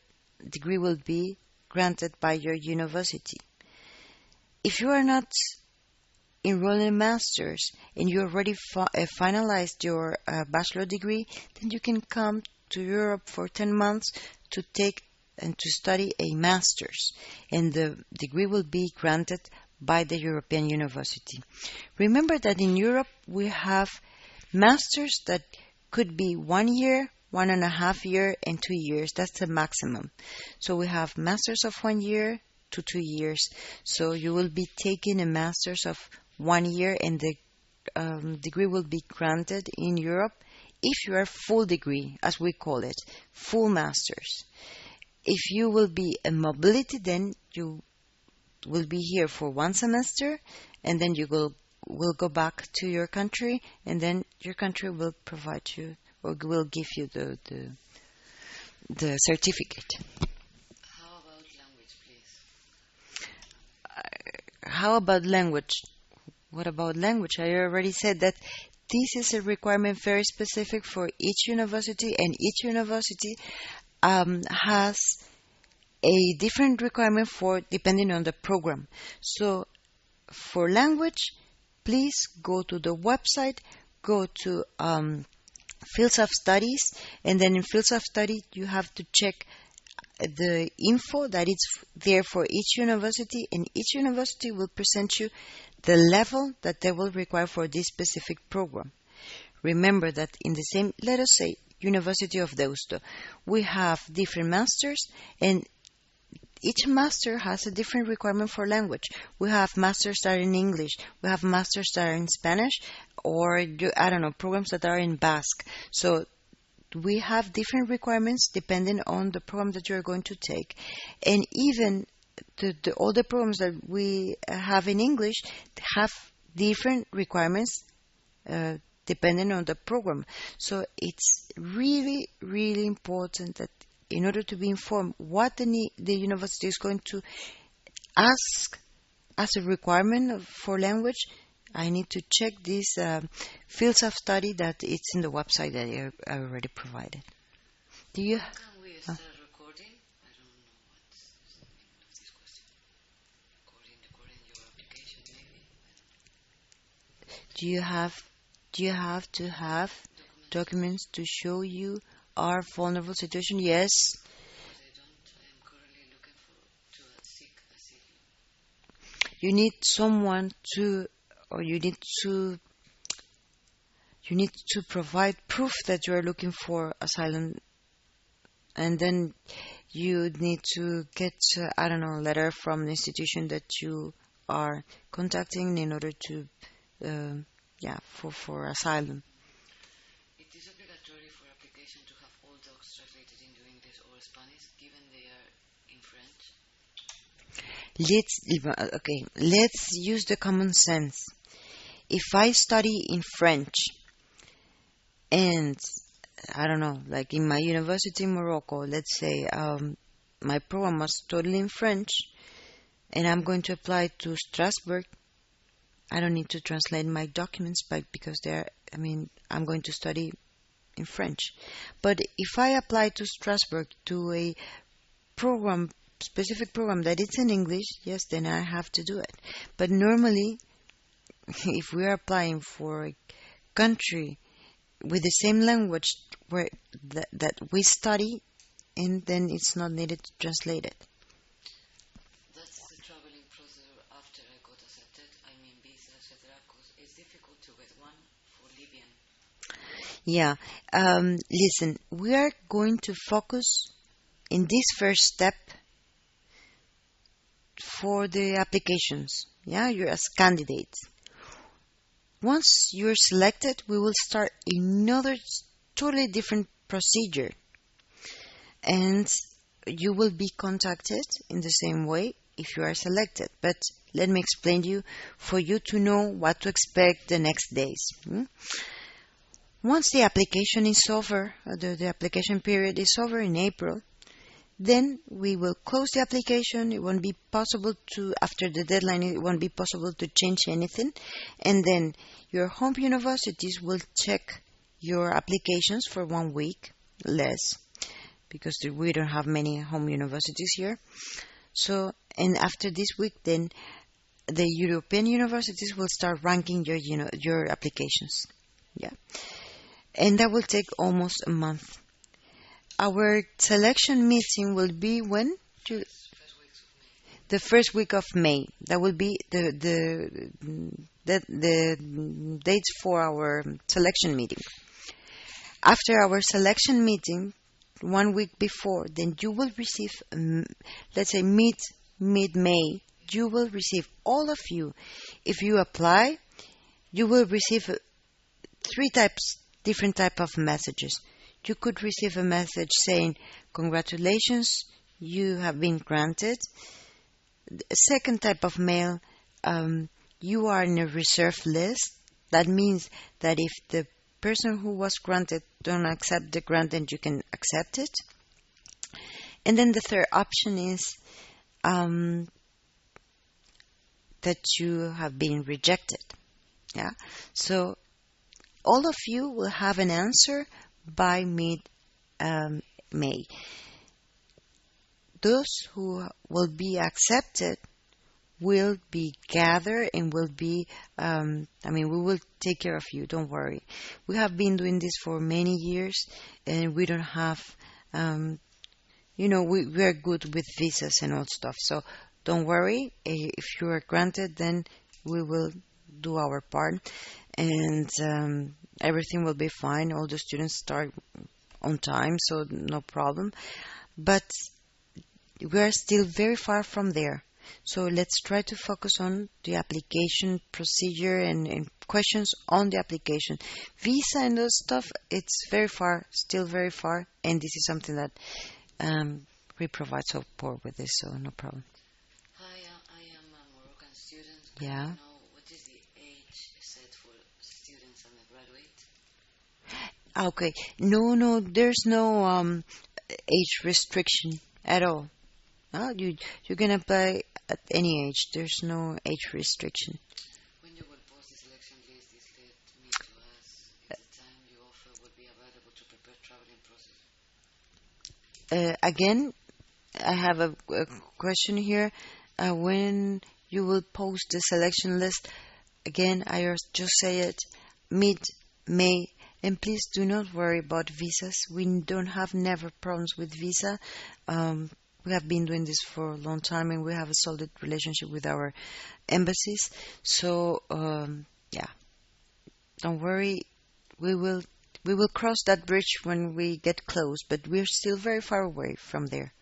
degree will be granted by your university. If you are not enrolled in a master's and you already finalized your bachelor degree, then you can come to Europe for 10 months to take and to study a master's, and the degree will be granted by the European University. Remember that in Europe we have masters that could be 1 year, 1.5 years, and 2 years. That's the maximum. So we have masters of 1 year to 2 years. So you will be taking a master's of 1 year, and the degree will be granted in Europe if you are full degree, as we call it, full masters. If you will be a mobility, then you will be here for 1 semester, and then you will go back to your country, and then your country will provide you or will give you the certificate. How about language, please? How about language? What about language? I already said that this is a requirement very specific for each university, and each university has a different requirement for depending on the program. So for language, please go to the website, go to fields of studies, and then in fields of study you have to check the info that is there for each university, and each university will present you the level that they will require for this specific program. Remember that in the same, let us say, University of Deusto, we have different masters, and each master has a different requirement for language. We have masters that are in English, we have masters that are in Spanish, or I don't know, programs that are in Basque. So we have different requirements depending on the program that you're going to take. And even all the programs that we have in English have different requirements depending on the program. So it's really, really important that in order to be informed what the university is going to ask as a requirement for language, I need to check these fields of study that it's in the website that I already provided. Do you? How can we start recording? I don't know what's the meaning of this question. Recording your application, maybe. Do you have to have documents to show you our vulnerable situation? Yes. Because I am currently looking to seek asylum. You need someone to, or you need to provide proof that you are looking for asylum, and then you need to get, I don't know, a letter from the institution that you are contacting in order to, for asylum. It is obligatory for application to have all docs translated into English or Spanish, given they are in French. Let's use the common sense. If I study in French, and I don't know, like in my university in Morocco, let's say my program was totally in French, and I'm going to apply to Strasbourg, I don't need to translate my documents because I'm going to study in French. But if I apply to Strasbourg to a specific program that is in English, yes, then I have to do it. But normally, if we are applying for a country with the same language that we study, and then it's not needed to translate it. That's the traveling procedure after I got accepted. I mean, visa, etc. Because it's difficult to get one for Libyan. Yeah. Listen, we are going to focus in this first step for the applications. Yeah, you're as candidates. Once you're selected, we will start another totally different procedure. And you will be contacted in the same way if you are selected. But let me explain to you for you to know what to expect the next days. Once the application is over, the application period is over in April, then we will close the application. It won't be possible to, after the deadline, it won't be possible to change anything. And then your home universities will check your applications for 1 week, less, because we don't have many home universities here. So, and after this week, then the European universities will start ranking your applications. Yeah. And that will take almost a month. Our selection meeting will be when? The first week of May. That will be the dates for our selection meeting. After our selection meeting, 1 week before, then you will receive, let's say mid-May, you will receive, all of you, if you apply, you will receive different type of messages. You could receive a message saying, congratulations, you have been granted. A second type of mail, you are in a reserve list. That means that if the person who was granted don't accept the grant, then you can accept it. And then the third option is that you have been rejected. Yeah. So all of you will have an answer by mid-May. Those who will be accepted will be gathered and will be, we will take care of you, don't worry. We have been doing this for many years and we don't have we are good with visas and all stuff. So don't worry. If you are granted, then we will do our part, and everything will be fine. All the students start on time, so no problem. But we are still very far from there. So let's try to focus on the application procedure and questions on the application. Visa and those stuff, it's very far, still very far, and this is something that we provide support with this, so no problem. Hi, I am a Moroccan student. Yeah. Can I know what is the age set for students undergraduate? Okay. No, there's no age restriction at all. You can apply at any age. There's no age restriction. When you will post the selection list, this let me to ask if the time you offer will be available to prepare traveling process. Again, I have a question here. When you will post the selection list, again, I just say it mid-May. And please do not worry about visas. We don't have never problems with visa. We have been doing this for a long time, and we have a solid relationship with our embassies. So yeah, don't worry. We will cross that bridge when we get close, but we're still very far away from there.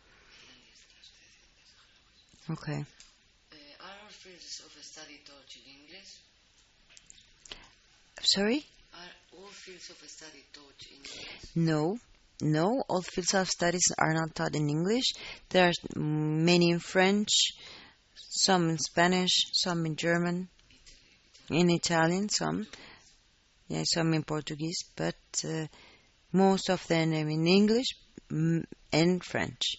Okay. Are all fields of study taught in English? Sorry? Are all fields of study taught in English? No, all fields of studies are not taught in English. There are many in French, some in Spanish, some in German, in Italian, some in Portuguese, but most of them in English and French.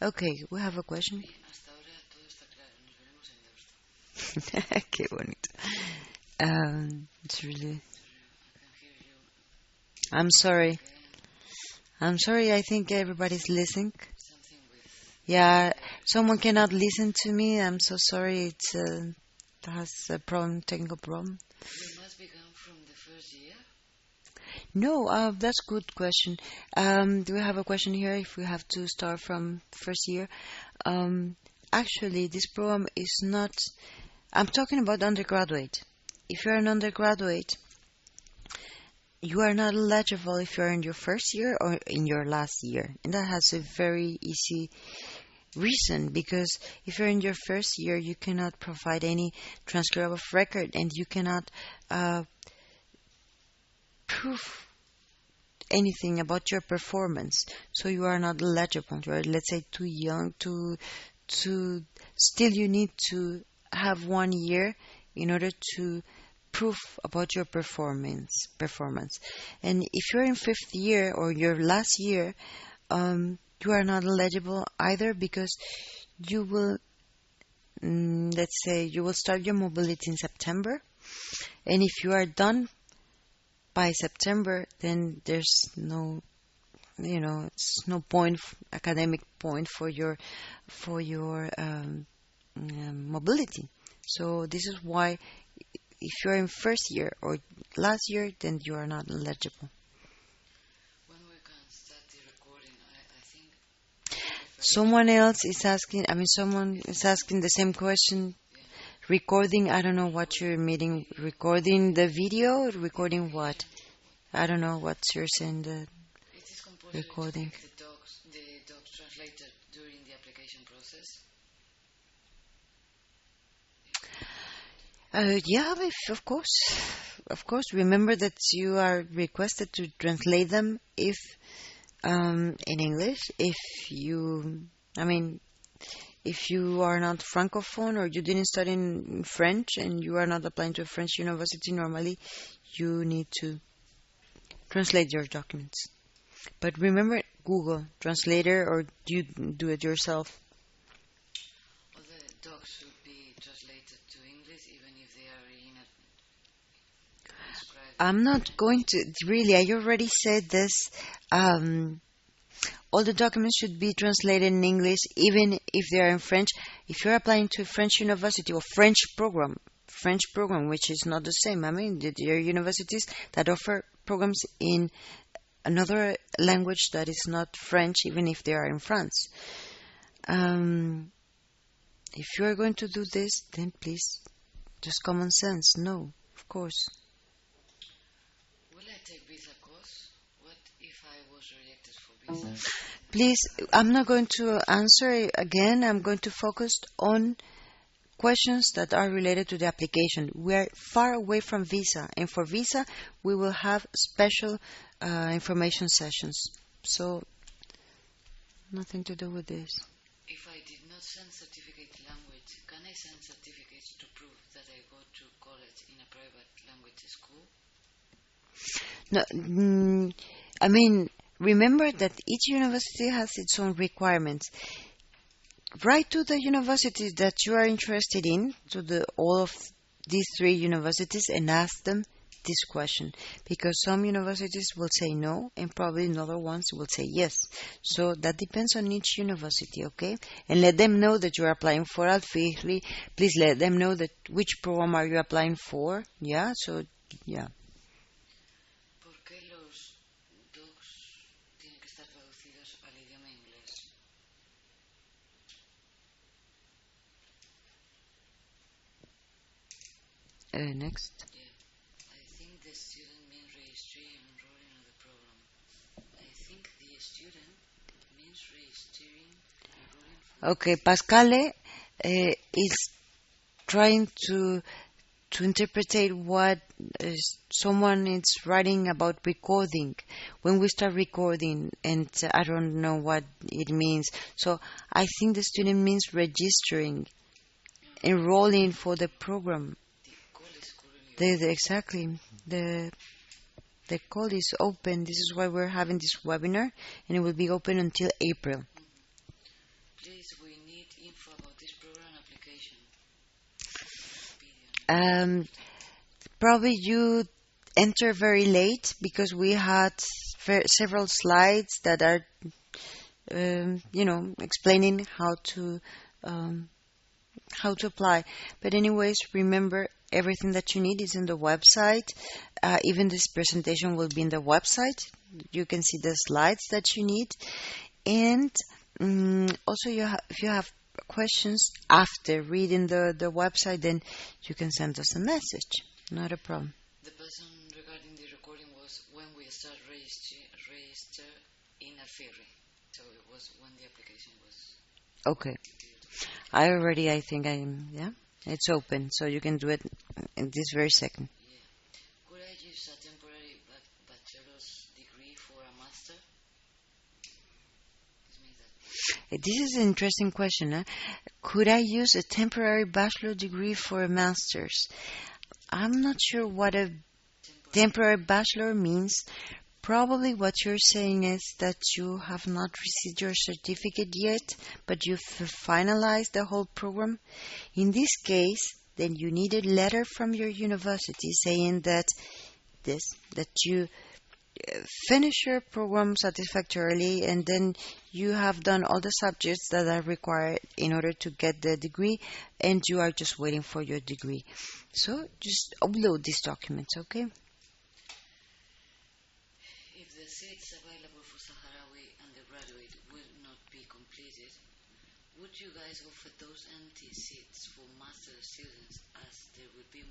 Okay, we have a question. Hasta ahora todo está claro. Nos veremos en Deusto. Qué bonito. It's really. I can hear you I'm sorry. again. I'm sorry. I think everybody's listening. Something with Yeah, someone cannot listen to me. I'm so sorry. It's has a problem, technical problem. you must begin from the first year. No, that's a good question. Do we have a question here? If we have to start from first year, actually, this program is not. I'm talking about undergraduate. If you're an undergraduate, you are not eligible if you're in your first year or in your last year, and that has a very easy reason, because if you're in your first year, you cannot provide any transcript of record, and you cannot prove anything about your performance, so you are not eligible. You are, let's say, too young to still you need to have 1 year in order to prove about your performance. And if you're in fifth year or your last year, you are not eligible either, because you will, let's say, you will start your mobility in September, and if you are done by September, then there's no, it's no point, academic point for your mobility. So this is why, if you're in first year or last year, then you are not eligible. When we can start the recording, I think. Someone else is asking. Someone is asking the same question. Yeah. Recording. I don't know what you're meaning. Recording the video. Recording what? I don't know what you're saying. The It is compulsory recording. to give the docs translated during the application process. Yeah, of course. Remember that you are requested to translate them if in English. If you are not francophone or you didn't study in French and you are not applying to a French university, normally you need to translate your documents. But remember, Google Translator, or you do it yourself. All the docs should be translated to English, even if they are in a described. I'm not going to, really, I already said this. All the documents should be translated in English, even if they are in French. If you're applying to a French university or French program, which is not the same. There are universities that offer programs in another language that is not French, even if they are in France. If you are going to do this, then please, just common sense. No, of course. Will I take visa course? What if I was rejected for visa? Please, I'm not going to answer again. I'm going to focus on questions that are related to the application. We are far away from visa, and for visa, we will have special information sessions. So, nothing to do with this. If I did not send certificate language, can I send certificates to prove that I go to college in a private language school? No, I mean, remember that each university has its own requirements. Write to the universities that you are interested in, to all of these 3 universities, and ask them this question, because some universities will say no and probably another ones will say yes. So that depends on each university, okay? And let them know that you are applying for Al Fihri. Please let them know that which program are you applying for. Yeah, so yeah. ¿Por qué los docs tienen que estar traducidos al idioma inglés? Next. Yeah. I think the student means registering and enrolling on the program. I think the student means registering and enrolling for Okay, Pascale is trying to interpret what someone is writing about recording. When we start recording, and I don't know what it means. So I think the student means registering, enrolling for the program. the call is currently Exactly. The call is open. This is why we're having this webinar, and it will be open until April. Please, we need info about this program application. Probably you enter very late because we had several slides that are, explaining how to apply. But anyways, remember everything that you need is in the website. Even this presentation will be in the website. You can see the slides that you need, and also if you have questions after reading the website, then you can send us a message. Not a problem. The person regarding the recording was when we start register in Al Fihri. So it was when the application was Okay. completed. I think it's open, so you can do it in this very second. Yeah. Could I use a temporary bachelor's degree for a master? This means that This is an interesting question. Huh? Could I use a temporary bachelor degree for a master's? I'm not sure what a temporary bachelor means. Probably what you're saying is that you have not received your certificate yet, but you've finalized the whole program. In this case, then you need a letter from your university saying that you finish your program satisfactorily, and then you have done all the subjects that are required in order to get the degree, and you are just waiting for your degree. So just upload these documents, okay? if the seats available for Sahrawi undergraduate will not be completed, would you guys offer those empty seats for master students, as there will be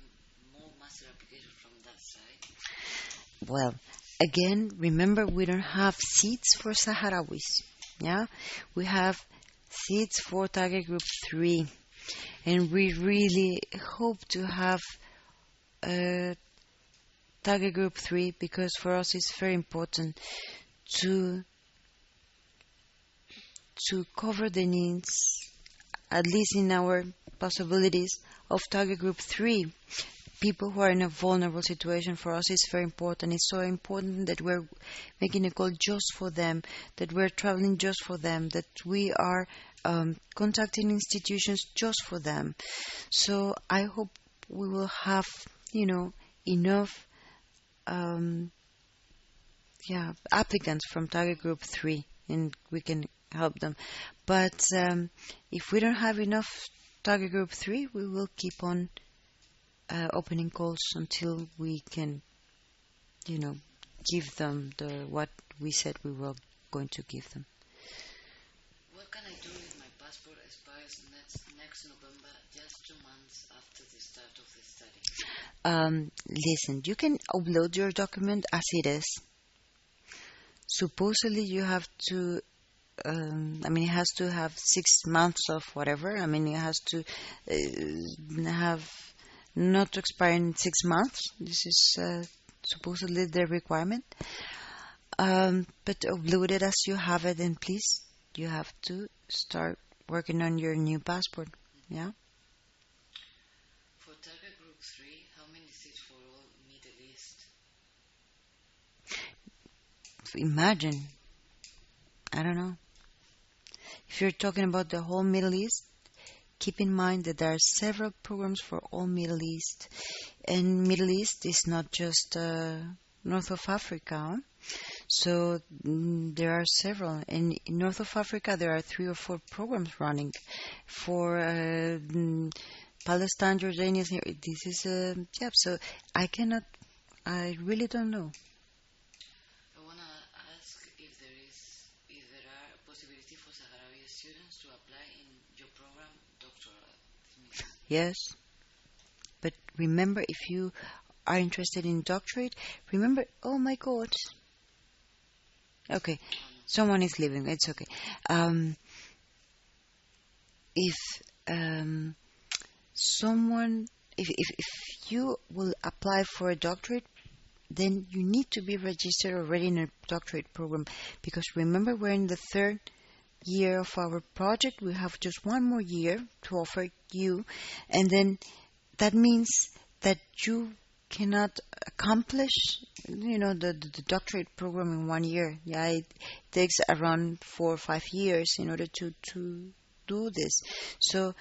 more master applications from that side? Well, again, remember we don't have seats for Sahrawis. Yeah, we have seats for target group 3, and we really hope to have target group 3 because for us it's very important to cover the needs, at least in our possibilities, of target group 3. People who are in a vulnerable situation, for us is very important. It's so important that we're making a call just for them, that we're traveling just for them, that we are contacting institutions just for them. So I hope we will have, enough applicants from target group 3, and we can help them. But if we don't have enough target group 3, we will keep on opening calls until we can, give them we said we were going to give them. What can I do if my passport expires next November, just 2 months after the start of the study? Listen, you can upload your document as it is. Supposedly you have to, it has to have 6 months of whatever. It has to have not to expire in 6 months. This is supposedly the requirement. But upload it as you have it, and please, you have to start working on your new passport. Yeah. For target group 3, how many seats for all Middle East? Imagine, I don't know. If you're talking about the whole Middle East, keep in mind that there are several programs for all Middle East. And Middle East is not just north of Africa. So there are several. And in north of Africa, there are 3 or 4 programs running for Palestine, Jordania. This is, so I really don't know. I want to ask if there are possibility for Sahrawi students to apply in your program, doctoral. Yes. But remember, if you are interested in doctorate, remember, oh my God. Okay, someone is leaving. It's okay. If you will apply for a doctorate, then you need to be registered already in a doctorate program, because remember, we're in the 3rd year of our project. We have just 1 more year to offer you, and then that means that you cannot accomplish, the doctorate program in 1 year. Yeah, it takes around 4 or 5 years in order to do this. So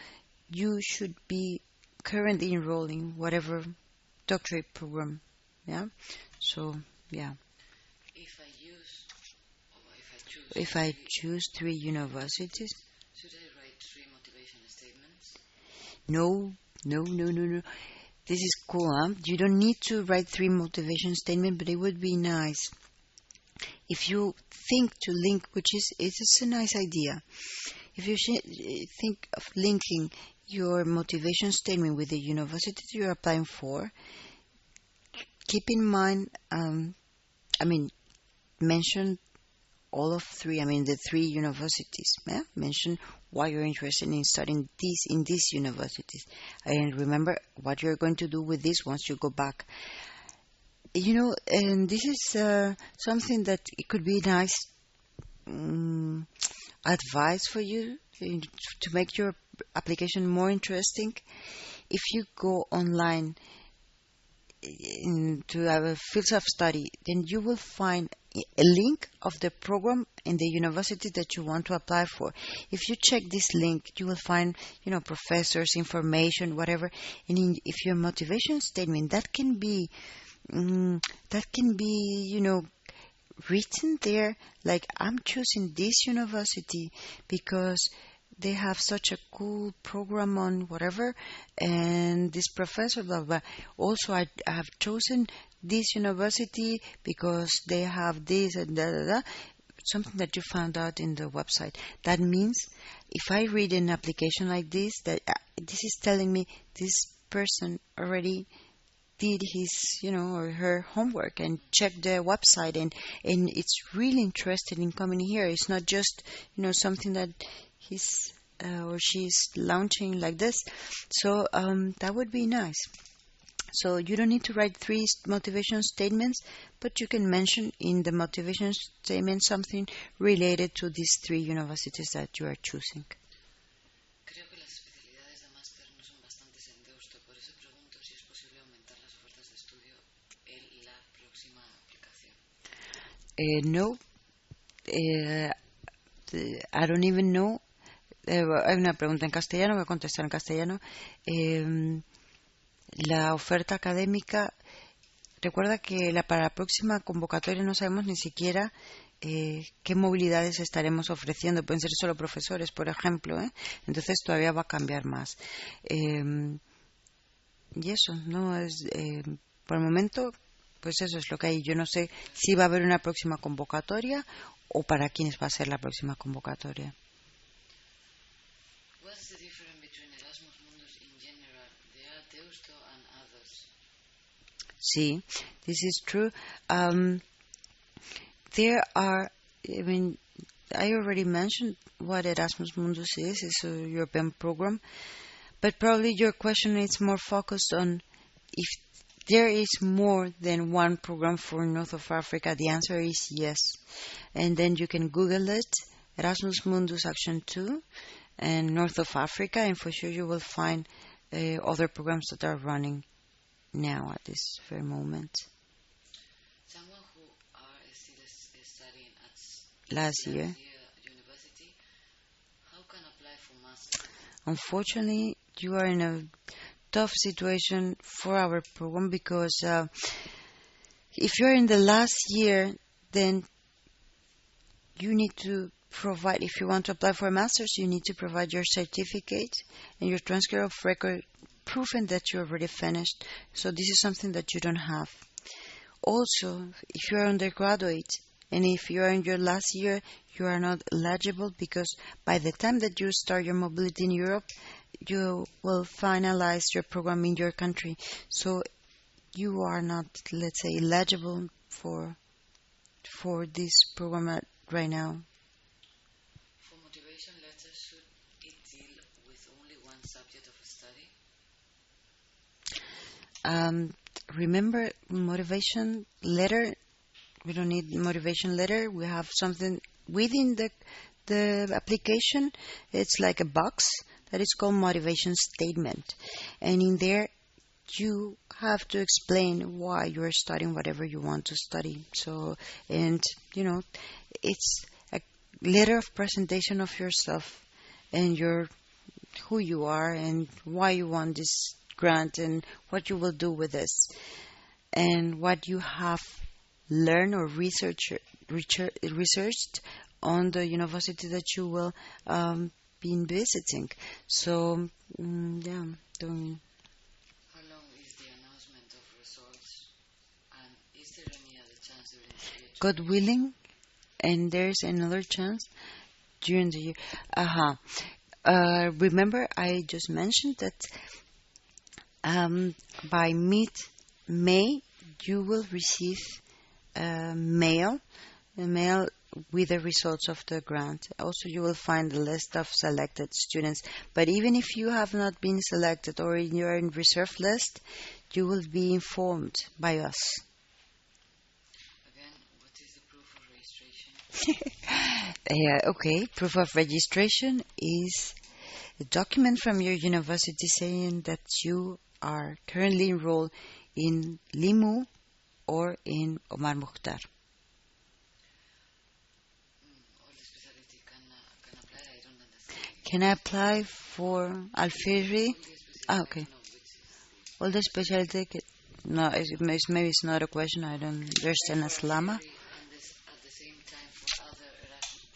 you should be currently enrolling whatever doctorate program. Yeah. So yeah. If I choose 3 universities, should I write 3 motivation statements? No. This is cool, huh? You don't need to write 3 motivation statements, but it would be nice if you think to link, it's a nice idea. If you think of linking your motivation statement with the university you're applying for, keep in mind, mention all of 3, the 3 universities. Yeah? Mention why you're interested in studying in these universities. And remember what you're going to do with this once you go back. And this is something that it could be nice advice for you to make your application more interesting. If you go online into our fields of study, then you will find a link of the program in the university that you want to apply for. If you check this link, you will find, professors, information, whatever. And if your motivation statement, that can be, written there, like, I'm choosing this university because they have such a cool program on whatever, and this professor, blah, blah. Also, I have chosen this university because they have this and da, da, da. Something that you found out in the website. That means if I read an application like this, that this is telling me this person already did his, or her homework and checked the website, and it's really interested in coming here. It's not just, something that he's or she's launching like this. So that would be nice. So you don't need to write 3 motivation statements, but you can mention in the motivation statement something related to these 3 universities that you are choosing. Creo que las especialidades de máster no son bastantes en Deusto, por eso pregunto si es posible aumentar las ofertas de estudio en la próxima aplicación. No, I don't even know. Hay una pregunta en castellano, voy a contestar en castellano. La oferta académica, recuerda que para la próxima convocatoria no sabemos ni siquiera qué movilidades estaremos ofreciendo. Pueden ser solo profesores, por ejemplo, entonces todavía va a cambiar más. Y eso, no es por el momento Pues eso es lo que hay. Yo no sé si va a haber una próxima convocatoria o para quiénes va a ser la próxima convocatoria. What's the difference between Erasmus Mundus in general, the Deusto and others? Sí, this is true. There are, I mean, I already mentioned what Erasmus Mundus is. It's a European program. But probably your question is more focused on if there is more than one program for North of Africa. The answer is yes. And then you can Google it, Erasmus Mundus Action 2 and North of Africa, and for sure you will find other programs that are running now at this very moment. Someone who are still studying at Last year, university, how can apply for master? unfortunately, you are in a tough situation for our program because if you're in the last year, then you need to provide, if you want to apply for a master's, you need to provide your certificate and your transcript of record proving that you already finished. So this is something that you don't have. Also, if you are undergraduate and if you are in your last year, you are not eligible because by the time that you start your mobility in Europe, you will finalize your program in your country. So you are not, let's say, eligible for this program right now. For motivation letters, should it deal with only one subject of study? Remember, motivation letter. We don't need motivation letter. We have something within the application. It's like a box that is called motivation statement, and in there you have to explain why you are studying whatever you want to study. So, and it's a letter of presentation of yourself and your who you are and why you want this grant and what you will do with this and what you have learned or researched on the university that you will be visiting. So, yeah, don't. How long is the announcement of results? And is there any other chance during the year? God willing, and there's another chance during the year. Remember, I just mentioned that by mid-May you will receive a mail with the results of the grant. Also, you will find a list of selected students. But even if you have not been selected or you are in reserve list, you will be informed by us. Again, what is the proof of registration? Okay, proof of registration is a document from your university saying that you are currently enrolled in LIMU or in Omar Mukhtar. All the specialty can apply. I don't understand. Can I apply for Al Fihri? Okay. All the specialty. No, maybe it's not a question. I don't understand Islama. At the same time for other Erasmus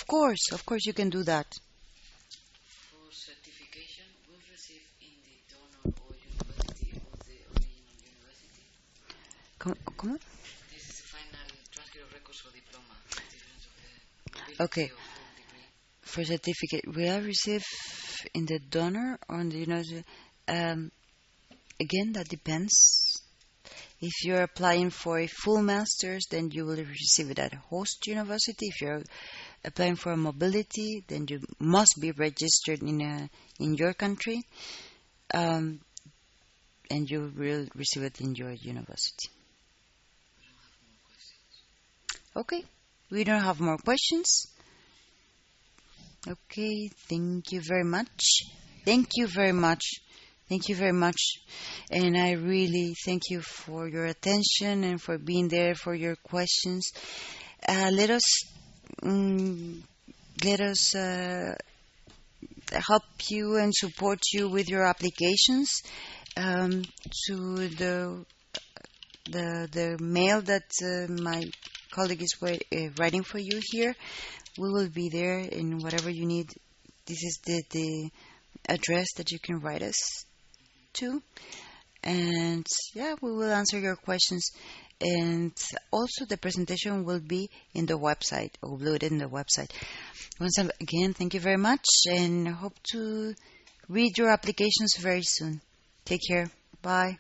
programs. Of course, you can do that. For certification, will receive in the donor or university of the original university. ¿Cómo? This is the final transcript of records for diploma. The difference of the mobility Okay. of full degree. For certificate, will I receive in the donor or in the university? Again, that depends. If you're applying for a full master's, then you will receive it at a host university. If you're applying for a mobility, then you must be registered in your country, and you will receive it in your university. Okay, we don't have more questions. Okay, thank you very much. Thank you very much. Thank you very much. And I really thank you for your attention and for being there, for your questions. Let us help you and support you with your applications to the mail that my colleague is writing for you here. We will be there in whatever you need. This is the address that you can write us to. And yeah, we will answer your questions. and also the presentation will be in the website, uploaded in the website. Once again, thank you very much, and hope to read your applications very soon. Take care. Bye.